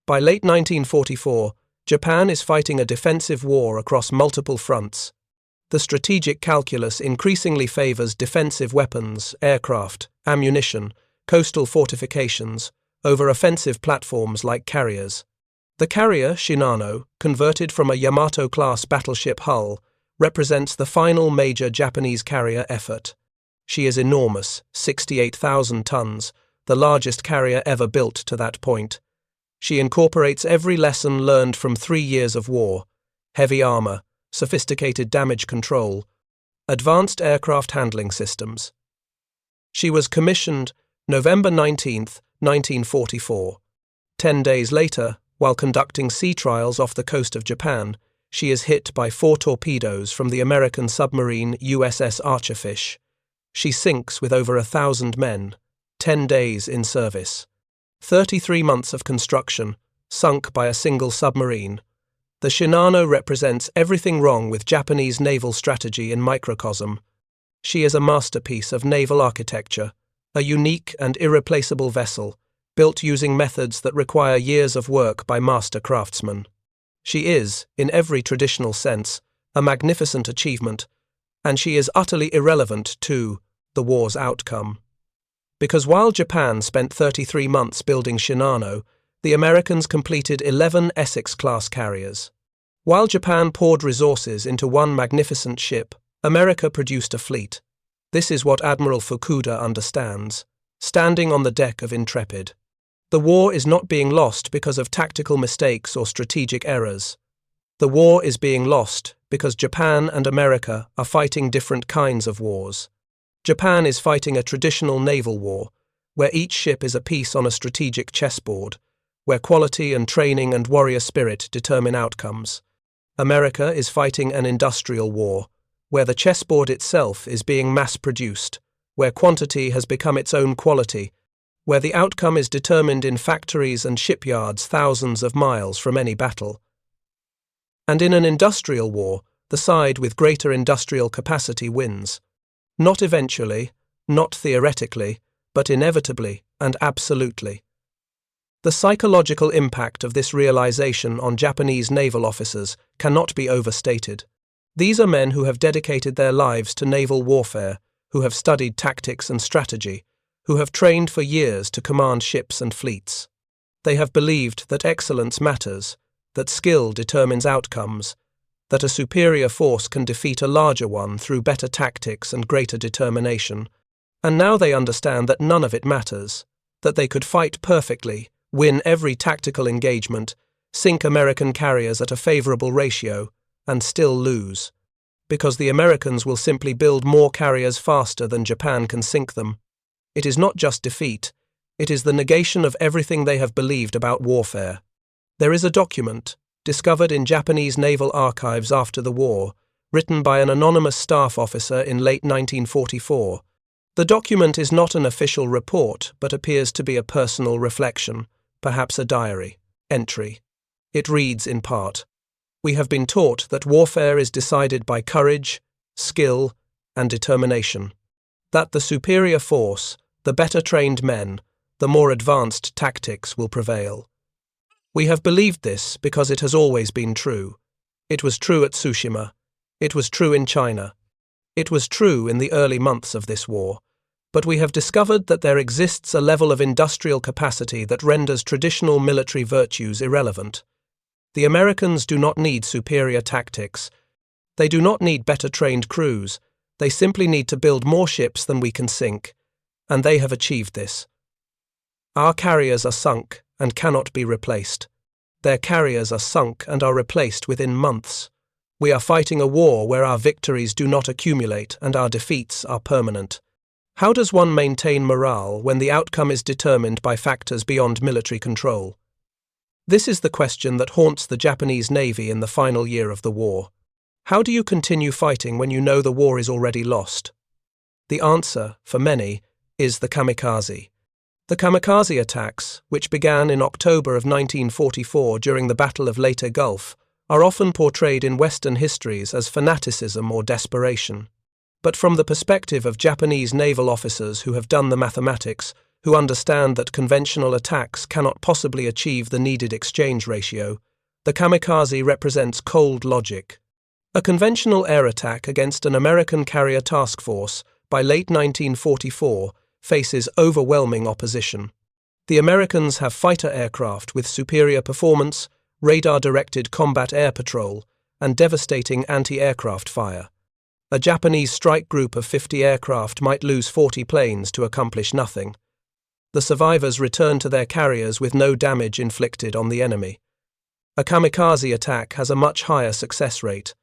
By late 1944, Japan is fighting a defensive war across multiple fronts. The strategic calculus increasingly favors defensive weapons, aircraft, ammunition, coastal fortifications, over offensive platforms like carriers. The carrier, Shinano, converted from a Yamato-class battleship hull, represents the final major Japanese carrier effort. She is enormous, 68,000 tons, the largest carrier ever built to that point. She incorporates every lesson learned from 3 years of war: heavy armor, sophisticated damage control, advanced aircraft handling systems. She was commissioned November 19, 1944. 10 days later, while conducting sea trials off the coast of Japan, she is hit by 4 torpedoes from the American submarine USS Archerfish. She sinks with over 1,000 men, 10 days in service. 33 months of construction, sunk by a single submarine. The Shinano represents everything wrong with Japanese naval strategy in microcosm. She is a masterpiece of naval architecture, a unique and irreplaceable vessel, built using methods that require years of work by master craftsmen. She is, in every traditional sense, a magnificent achievement, and she is utterly irrelevant to the war's outcome. Because while Japan spent 33 months building Shinano, the Americans completed 11 Essex-class carriers. While Japan poured resources into one magnificent ship, America produced a fleet. This is what Admiral Fukuda understands, standing on the deck of Intrepid. The war is not being lost because of tactical mistakes or strategic errors. The war is being lost because Japan and America are fighting different kinds of wars. Japan is fighting a traditional naval war, where each ship is a piece on a strategic chessboard, where quality and training and warrior spirit determine outcomes. America is fighting an industrial war, where the chessboard itself is being mass-produced, where quantity has become its own quality, where the outcome is determined in factories and shipyards thousands of miles from any battle. And in an industrial war, the side with greater industrial capacity wins. Not eventually, not theoretically, but inevitably and absolutely. The psychological impact of this realization on Japanese naval officers cannot be overstated. These are men who have dedicated their lives to naval warfare, who have studied tactics and strategy, who have trained for years to command ships and fleets. They have believed that excellence matters, that skill determines outcomes, that a superior force can defeat a larger one through better tactics and greater determination. And now they understand that none of it matters, that they could fight perfectly, win every tactical engagement, sink American carriers at a favorable ratio, and still lose, because the Americans will simply build more carriers faster than Japan can sink them. It is not just defeat, it is the negation of everything they have believed about warfare. There is a document, discovered in Japanese naval archives after the war, written by an anonymous staff officer in late 1944. The document is not an official report, but appears to be a personal reflection, perhaps a diary entry. It reads in part, "We have been taught that warfare is decided by courage, skill, and determination. That the superior force, the better trained men, the more advanced tactics will prevail. We have believed this because it has always been true. It was true at Tsushima. It was true in China. It was true in the early months of this war. But we have discovered that there exists a level of industrial capacity that renders traditional military virtues irrelevant. The Americans do not need superior tactics. They do not need better trained crews. They simply need to build more ships than we can sink. And they have achieved this. Our carriers are sunk and cannot be replaced. Their carriers are sunk and are replaced within months. We are fighting a war where our victories do not accumulate and our defeats are permanent. How does one maintain morale when the outcome is determined by factors beyond military control? This is the question that haunts the Japanese Navy in the final year of the war. How do you continue fighting when you know the war is already lost? The answer, for many, is the kamikaze. The kamikaze attacks, which began in October of 1944 during the Battle of Leyte Gulf, are often portrayed in Western histories as fanaticism or desperation. But from the perspective of Japanese naval officers who have done the mathematics, who understand that conventional attacks cannot possibly achieve the needed exchange ratio, the kamikaze represents cold logic. A conventional air attack against an American carrier task force by late 1944 faces overwhelming opposition. The Americans have fighter aircraft with superior performance, radar-directed combat air patrol, and devastating anti-aircraft fire. A Japanese strike group of 50 aircraft might lose 40 planes to accomplish nothing. The survivors return to their carriers with no damage inflicted on the enemy. A kamikaze attack has a much higher success rate.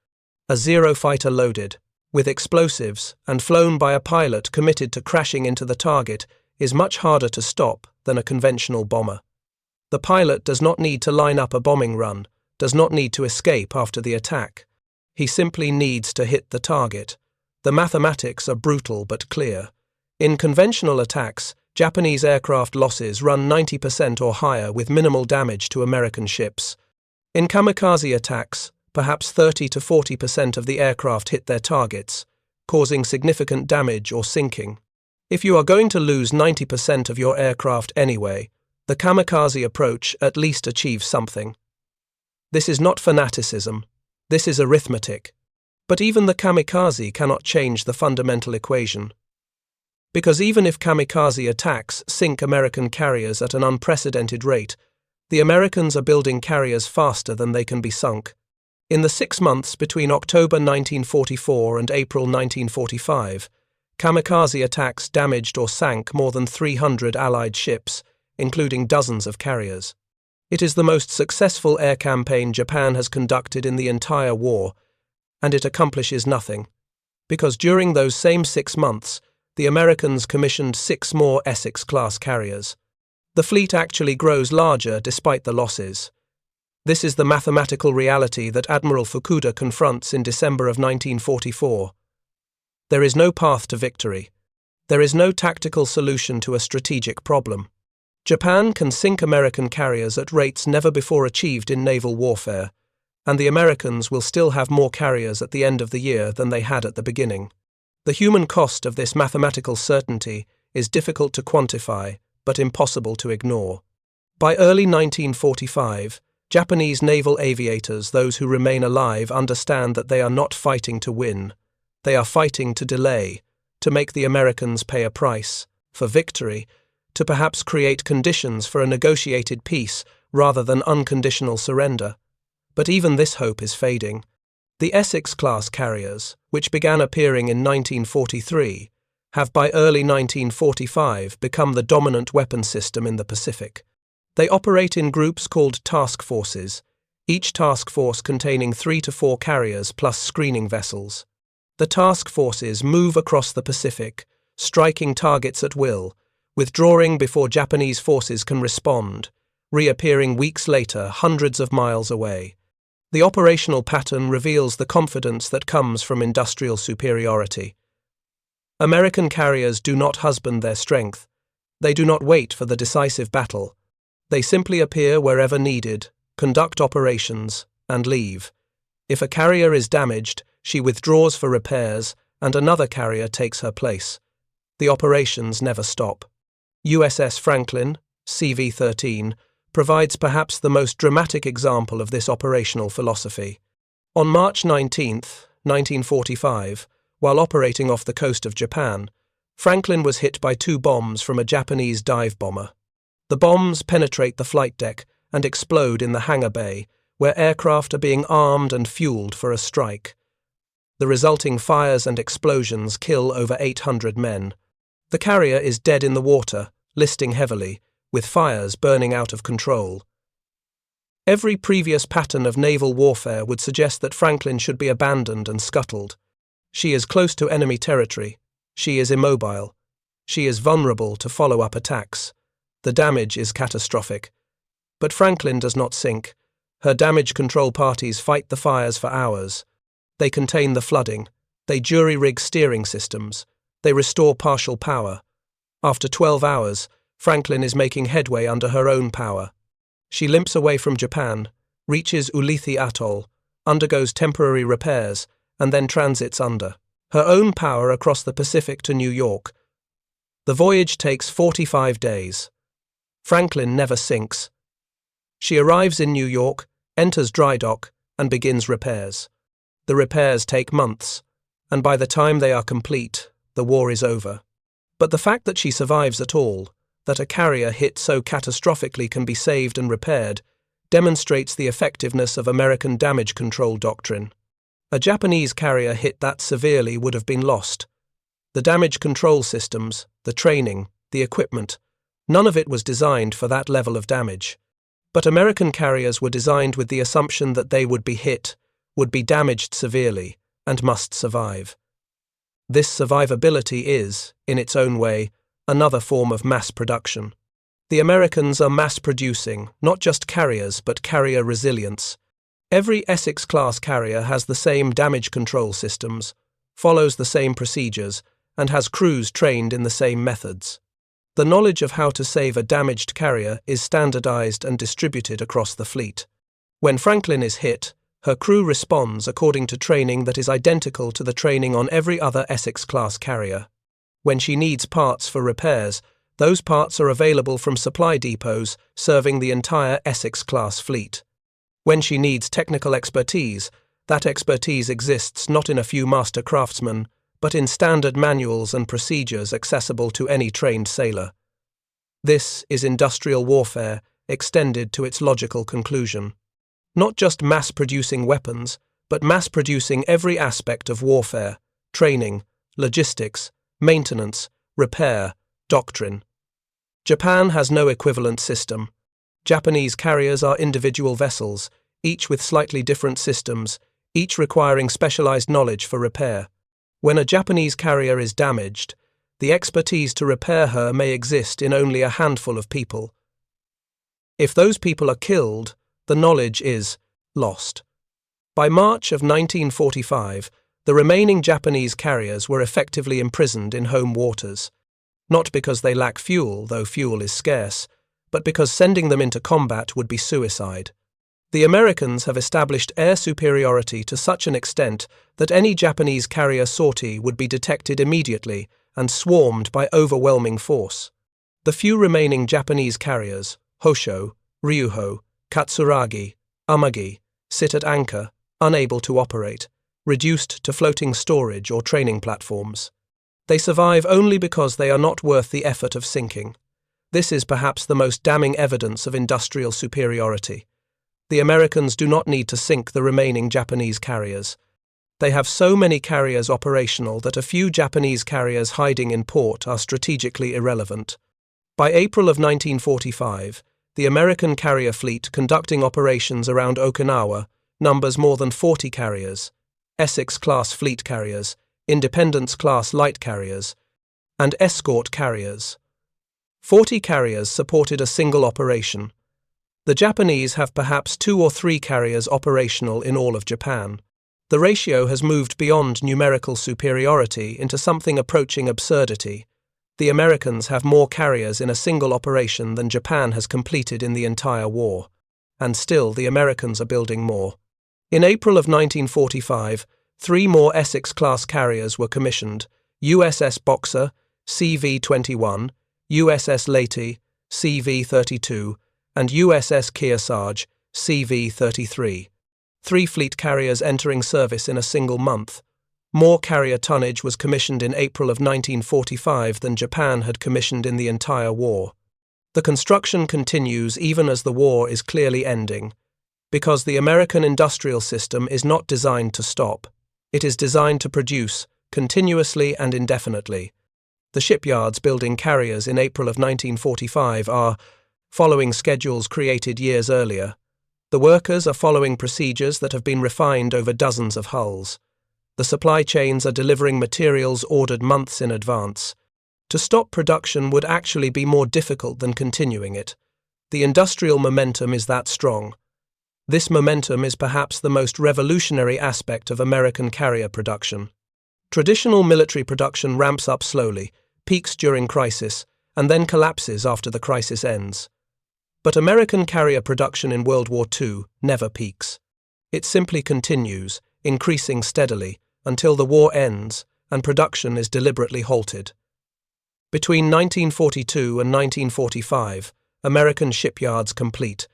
A Zero fighter loaded, with explosives, and flown by a pilot committed to crashing into the target is much harder to stop than a conventional bomber. The pilot does not need to line up a bombing run, does not need to escape after the attack. He simply needs to hit the target. The mathematics are brutal but clear. In conventional attacks, Japanese aircraft losses run 90% or higher with minimal damage to American ships. In kamikaze attacks, perhaps 30 to 40% of the aircraft hit their targets, causing significant damage or sinking. If you are going to lose 90% of your aircraft anyway, the kamikaze approach at least achieves something. This is not fanaticism. This is arithmetic. But even the kamikaze cannot change the fundamental equation. Because even if kamikaze attacks sink American carriers at an unprecedented rate, the Americans are building carriers faster than they can be sunk. In the 6 months between October 1944 and April 1945, kamikaze attacks damaged or sank more than 300 Allied ships, including dozens of carriers. It is the most successful air campaign Japan has conducted in the entire war, and it accomplishes nothing, because during those same 6 months, the Americans commissioned 6 more Essex-class carriers. The fleet actually grows larger despite the losses. This is the mathematical reality that Admiral Fukuda confronts in December of 1944. There is no path to victory. There is no tactical solution to a strategic problem. Japan can sink American carriers at rates never before achieved in naval warfare, and the Americans will still have more carriers at the end of the year than they had at the beginning. The human cost of this mathematical certainty is difficult to quantify, but impossible to ignore. By early 1945, Japanese naval aviators, those who remain alive, understand that they are not fighting to win. They are fighting to delay, to make the Americans pay a price, for victory, to perhaps create conditions for a negotiated peace rather than unconditional surrender. But even this hope is fading. The Essex-class carriers, which began appearing in 1943, have by early 1945 become the dominant weapon system in the Pacific. They operate in groups called task forces, each task force containing 3 to 4 carriers plus screening vessels. The task forces move across the Pacific, striking targets at will, withdrawing before Japanese forces can respond, reappearing weeks later hundreds of miles away. The operational pattern reveals the confidence that comes from industrial superiority. American carriers do not husband their strength. They do not wait for the decisive battle. They simply appear wherever needed, conduct operations, and leave. If a carrier is damaged, she withdraws for repairs, and another carrier takes her place. The operations never stop. USS Franklin, CV-13, provides perhaps the most dramatic example of this operational philosophy. On March 19, 1945, while operating off the coast of Japan, Franklin was hit by 2 bombs from a Japanese dive bomber. The bombs penetrate the flight deck and explode in the hangar bay, where aircraft are being armed and fueled for a strike. The resulting fires and explosions kill over 800 men. The carrier is dead in the water, listing heavily, with fires burning out of control. Every previous pattern of naval warfare would suggest that Franklin should be abandoned and scuttled. She is close to enemy territory. She is immobile. She is vulnerable to follow-up attacks. The damage is catastrophic. But Franklin does not sink. Her damage control parties fight the fires for hours. They contain the flooding. They jury-rig steering systems. They restore partial power. After 12 hours, Franklin is making headway under her own power. She limps away from Japan, reaches Ulithi Atoll, undergoes temporary repairs, and then transits under her own power across the Pacific to New York. The voyage takes 45 days. Franklin never sinks. She arrives in New York, enters dry dock, and begins repairs. The repairs take months, and by the time they are complete, the war is over. But the fact that she survives at all, that a carrier hit so catastrophically can be saved and repaired, demonstrates the effectiveness of American damage control doctrine. A Japanese carrier hit that severely would have been lost. The damage control systems, the training, the equipment, none of it was designed for that level of damage. But American carriers were designed with the assumption that they would be hit, would be damaged severely, and must survive. This survivability is, in its own way, another form of mass production. The Americans are mass-producing, not just carriers, but carrier resilience. Every Essex-class carrier has the same damage control systems, follows the same procedures, and has crews trained in the same methods. The knowledge of how to save a damaged carrier is standardized and distributed across the fleet. When Franklin is hit, her crew responds according to training that is identical to the training on every other Essex-class carrier. When she needs parts for repairs, those parts are available from supply depots serving the entire Essex-class fleet. When she needs technical expertise, that expertise exists not in a few master craftsmen, but in standard manuals and procedures accessible to any trained sailor. This is industrial warfare extended to its logical conclusion. Not just mass-producing weapons, but mass-producing every aspect of warfare, training, logistics, maintenance, repair, doctrine. Japan has no equivalent system. Japanese carriers are individual vessels, each with slightly different systems, each requiring specialized knowledge for repair. When a Japanese carrier is damaged, the expertise to repair her may exist in only a handful of people. If those people are killed, the knowledge is lost. By March of 1945, the remaining Japanese carriers were effectively imprisoned in home waters, not because they lack fuel, though fuel is scarce, but because sending them into combat would be suicide. The Americans have established air superiority to such an extent that any Japanese carrier sortie would be detected immediately and swarmed by overwhelming force. The few remaining Japanese carriers, Hosho, Ryuho, Katsuragi, Amagi, sit at anchor, unable to operate, reduced to floating storage or training platforms. They survive only because they are not worth the effort of sinking. This is perhaps the most damning evidence of industrial superiority. The Americans do not need to sink the remaining Japanese carriers. They have so many carriers operational that a few Japanese carriers hiding in port are strategically irrelevant. By April of 1945, the American carrier fleet conducting operations around Okinawa numbers more than 40 carriers, Essex-class fleet carriers, Independence-class light carriers, and escort carriers. 40 carriers supported a single operation. The Japanese have perhaps 2 or 3 carriers operational in all of Japan. The ratio has moved beyond numerical superiority into something approaching absurdity. The Americans have more carriers in a single operation than Japan has completed in the entire war. And still the Americans are building more. In April of 1945, 3 more Essex-class carriers were commissioned: USS Boxer, CV-21, USS Leyte, CV-32, and USS Kearsarge, CV-33. 3 fleet carriers entering service in a single month. More carrier tonnage was commissioned in April of 1945 than Japan had commissioned in the entire war. The construction continues even as the war is clearly ending, because the American industrial system is not designed to stop. It is designed to produce, continuously and indefinitely. The shipyards building carriers in April of 1945 are, following schedules created years earlier, The workers are following procedures that have been refined over dozens of hulls. The supply chains are delivering materials ordered months in advance. To stop production would actually be more difficult than continuing it. The industrial momentum is that strong. This momentum is perhaps the most revolutionary aspect of American carrier production. Traditional military production ramps up slowly, peaks during crisis, and then collapses after the crisis ends. But American carrier production in World War II never peaks. It simply continues, increasing steadily, until the war ends and production is deliberately halted. Between 1942 and 1945, American shipyards complete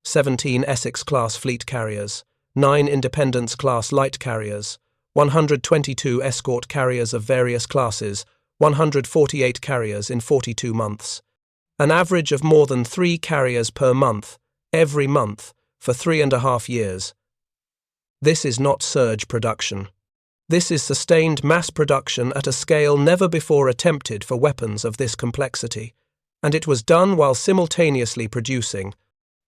17 Essex-class fleet carriers, 9 Independence-class light carriers, 122 escort carriers of various classes, 148 carriers in 42 months. An average of more than 3 carriers per month, every month, for 3.5 years. This is not surge production. This is sustained mass production at a scale never before attempted for weapons of this complexity, and it was done while simultaneously producing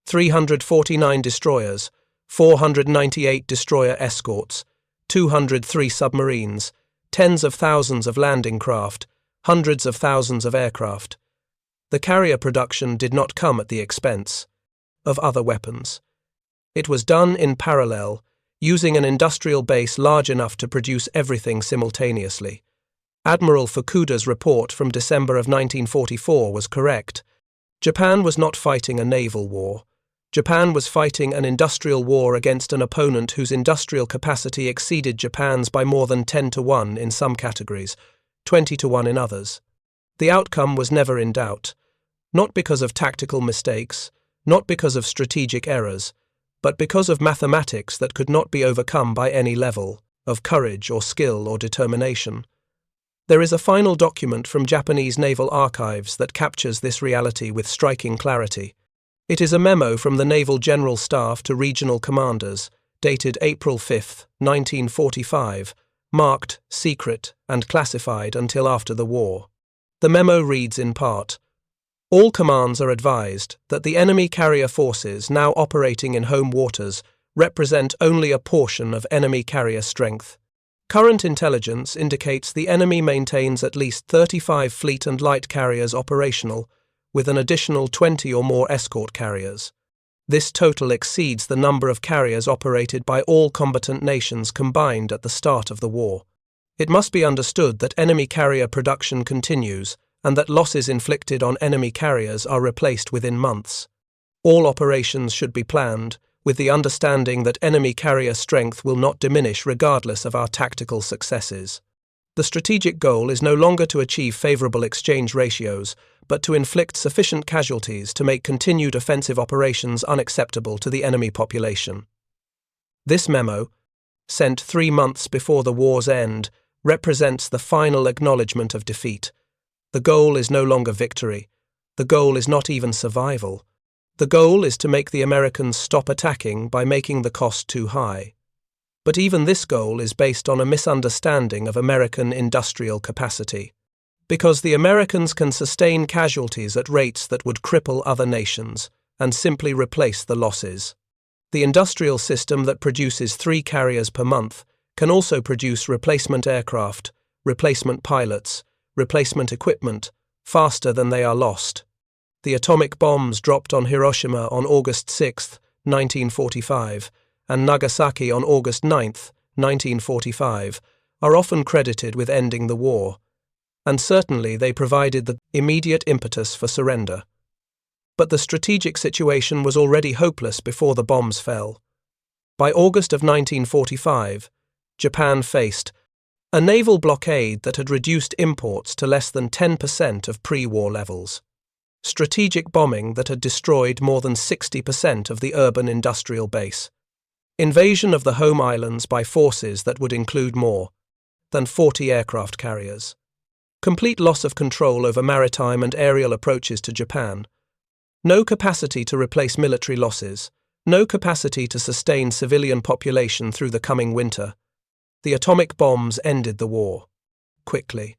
349 destroyers, 498 destroyer escorts, 203 submarines, tens of thousands of landing craft, hundreds of thousands of aircraft. The carrier production did not come at the expense of other weapons. It was done in parallel, using an industrial base large enough to produce everything simultaneously. Admiral Fukuda's report from December of 1944 was correct. Japan was not fighting a naval war. Japan was fighting an industrial war against an opponent whose industrial capacity exceeded Japan's by more than 10-1 in some categories, 20-1 in others. The outcome was never in doubt, not because of tactical mistakes, not because of strategic errors, but because of mathematics that could not be overcome by any level of courage or skill or determination. There is a final document from Japanese naval archives that captures this reality with striking clarity. It is a memo from the Naval General Staff to regional commanders, dated April 5, 1945, marked secret and classified until after the war. The memo reads in part, "All commands are advised that the enemy carrier forces now operating in home waters represent only a portion of enemy carrier strength. Current intelligence indicates the enemy maintains at least 35 fleet and light carriers operational, with an additional 20 or more escort carriers. This total exceeds the number of carriers operated by all combatant nations combined at the start of the war. It must be understood that enemy carrier production continues and that losses inflicted on enemy carriers are replaced within months. All operations should be planned with the understanding that enemy carrier strength will not diminish regardless of our tactical successes. The strategic goal is no longer to achieve favorable exchange ratios, but to inflict sufficient casualties to make continued offensive operations unacceptable to the enemy population." This memo, sent 3 months before the war's end, represents the final acknowledgement of defeat. The goal is no longer victory. The goal is not even survival. The goal is to make the Americans stop attacking by making the cost too high. But even this goal is based on a misunderstanding of American industrial capacity, because the Americans can sustain casualties at rates that would cripple other nations and simply replace the losses. The industrial system that produces 3 carriers per month can also produce replacement aircraft, replacement pilots, replacement equipment, faster than they are lost. The atomic bombs dropped on Hiroshima on August 6, 1945, and Nagasaki on August 9, 1945, are often credited with ending the war, and certainly they provided the immediate impetus for surrender. But the strategic situation was already hopeless before the bombs fell. By August of 1945, Japan faced a naval blockade that had reduced imports to less than 10% of pre-war levels, strategic bombing that had destroyed more than 60% of the urban industrial base, invasion of the home islands by forces that would include more than 40 aircraft carriers, complete loss of control over maritime and aerial approaches to Japan, no capacity to replace military losses, no capacity to sustain civilian population through the coming winter. The atomic bombs ended the war quickly,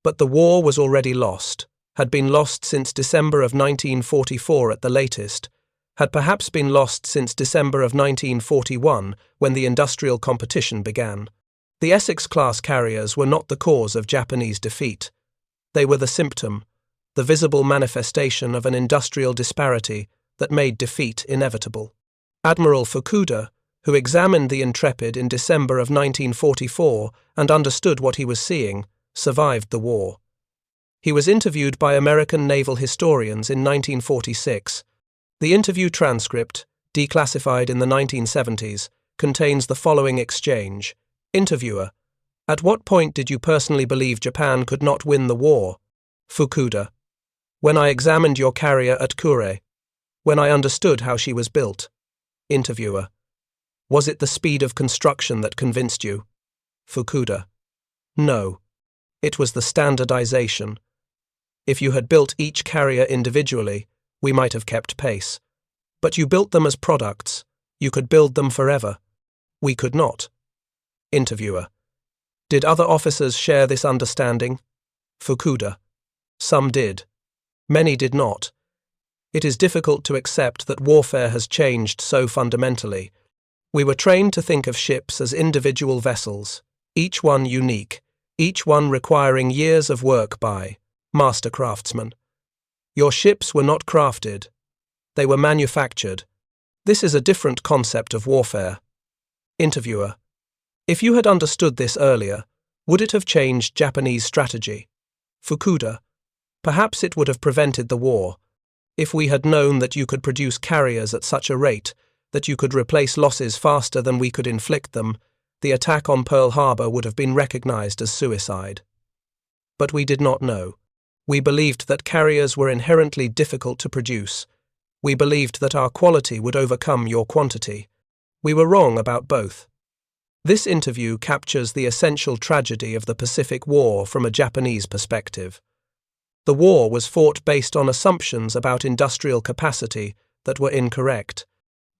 but the war was already lost, had been lost since December of 1944 at the latest, had perhaps been lost since December of 1941, when the industrial competition began. The Essex-class carriers were not the cause of Japanese defeat. They were the symptom, the visible manifestation of an industrial disparity that made defeat inevitable. Admiral Fukuda, who examined the Intrepid in December of 1944 and understood what he was seeing, survived the war. He was interviewed by American naval historians in 1946. The interview transcript, declassified in the 1970s, contains the following exchange. Interviewer: At what point did you personally believe Japan could not win the war? Fukuda: When I examined your carrier at Kure. When I understood how she was built. Interviewer: Was it the speed of construction that convinced you? Fukuda: No. It was the standardization. If you had built each carrier individually, we might have kept pace. But you built them as products. You could build them forever. We could not. Interviewer: Did other officers share this understanding? Fukuda: Some did. Many did not. It is difficult to accept that warfare has changed so fundamentally. We were trained to think of ships as individual vessels, each one unique, each one requiring years of work by master craftsmen. Your ships were not crafted. They were manufactured. This is a different concept of warfare. Interviewer: If you had understood this earlier, would it have changed Japanese strategy? Fukuda: Perhaps it would have prevented the war. If we had known that you could produce carriers at such a rate, that you could replace losses faster than we could inflict them, the attack on Pearl Harbor would have been recognized as suicide. But we did not know. We believed that carriers were inherently difficult to produce. We believed that our quality would overcome your quantity. We were wrong about both. This interview captures the essential tragedy of the Pacific War from a Japanese perspective. The war was fought based on assumptions about industrial capacity that were incorrect.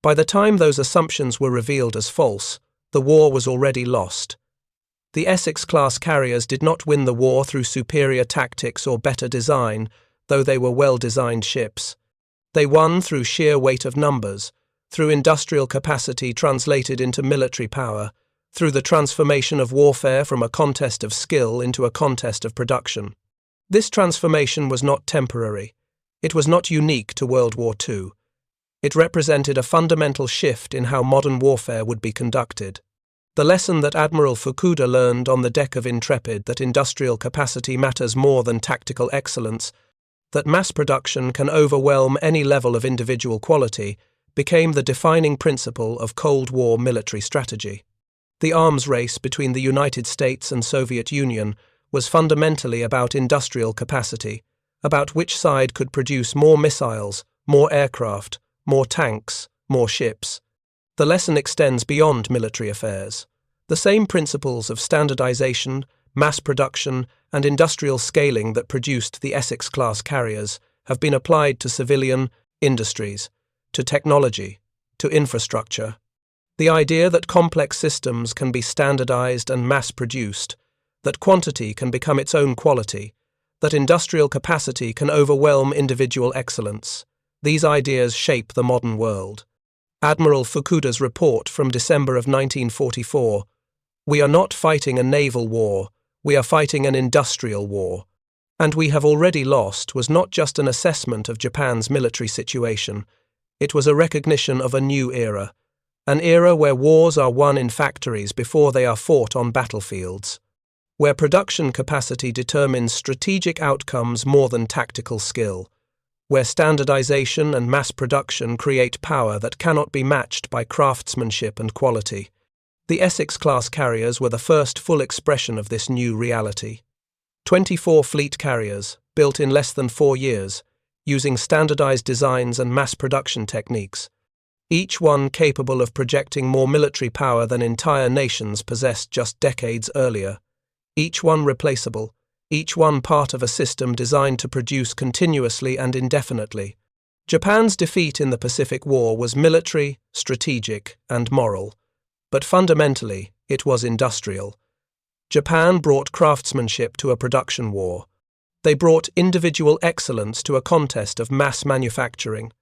By the time those assumptions were revealed as false, the war was already lost. The Essex-class carriers did not win the war through superior tactics or better design, though they were well-designed ships. They won through sheer weight of numbers, through industrial capacity translated into military power, through the transformation of warfare from a contest of skill into a contest of production. This transformation was not temporary. It was not unique to World War II. It represented a fundamental shift in how modern warfare would be conducted. The lesson that Admiral Fukuda learned on the deck of Intrepid, that industrial capacity matters more than tactical excellence, that mass production can overwhelm any level of individual quality, became the defining principle of Cold War military strategy. The arms race between the United States and Soviet Union was fundamentally about industrial capacity, about which side could produce more missiles, more aircraft, more tanks, more ships. The lesson extends beyond military affairs. The same principles of standardization, mass production, and industrial scaling that produced the Essex-class carriers have been applied to civilian industries, to technology, to infrastructure. The idea that complex systems can be standardized and mass-produced, that quantity can become its own quality, that industrial capacity can overwhelm individual excellence. These ideas shape the modern world. Admiral Fukuda's report from December of 1944, "We are not fighting a naval war, we are fighting an industrial war. And we have already lost," was not just an assessment of Japan's military situation. It was a recognition of a new era, an era where wars are won in factories before they are fought on battlefields, where production capacity determines strategic outcomes more than tactical skill, where standardization and mass production create power that cannot be matched by craftsmanship and quality. The Essex-class carriers were the first full expression of this new reality. 24 fleet carriers, built in less than 4 years, using standardized designs and mass production techniques, each one capable of projecting more military power than entire nations possessed just decades earlier. Each one replaceable, each one part of a system designed to produce continuously and indefinitely. Japan's defeat in the Pacific War was military, strategic, and moral, but fundamentally it was industrial. Japan brought craftsmanship to a production war. They brought individual excellence to a contest of mass manufacturing.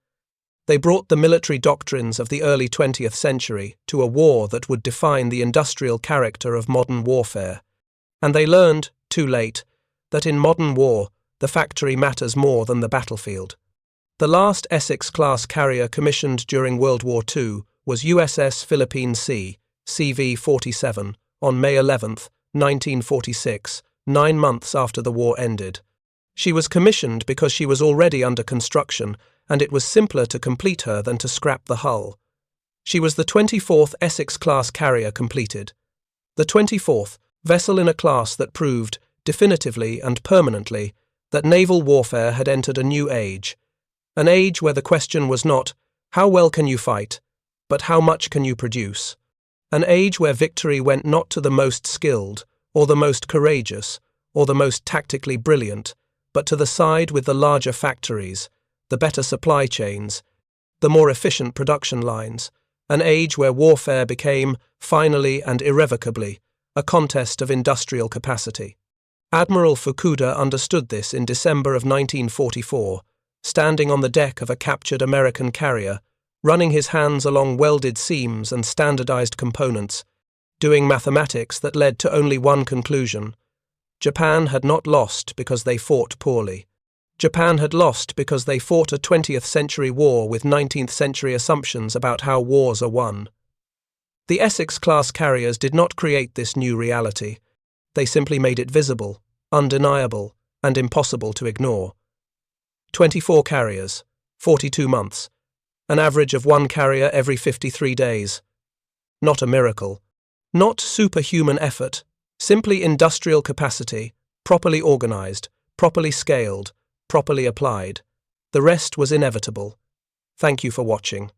They brought the military doctrines of the early 20th century to a war that would define the industrial character of modern warfare. And they learned, too late, that in modern war, the factory matters more than the battlefield. The last Essex-class carrier commissioned during World War II was USS Philippine Sea, CV-47, on May 11, 1946, 9 months after the war ended. She was commissioned because she was already under construction, and it was simpler to complete her than to scrap the hull. She was the 24th Essex-class carrier completed. The 24th, vessel in a class that proved, definitively and permanently, that naval warfare had entered a new age. An age where the question was not, how well can you fight, but how much can you produce? An age where victory went not to the most skilled, or the most courageous, or the most tactically brilliant, but to the side with the larger factories, the better supply chains, the more efficient production lines. An age where warfare became, finally and irrevocably, a contest of industrial capacity. Admiral Fukuda understood this in December of 1944, standing on the deck of a captured American carrier, running his hands along welded seams and standardized components, doing mathematics that led to only one conclusion. Japan had not lost because they fought poorly. Japan had lost because they fought a 20th century war with 19th century assumptions about how wars are won. The Essex-class carriers did not create this new reality. They simply made it visible, undeniable, and impossible to ignore. 24 carriers, 42 months, an average of one carrier every 53 days. Not a miracle, not superhuman effort, simply industrial capacity, properly organized, properly scaled, properly applied. The rest was inevitable. Thank you for watching.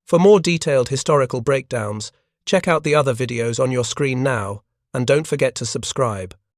For more detailed historical breakdowns, check out the other videos on your screen now, and don't forget to subscribe.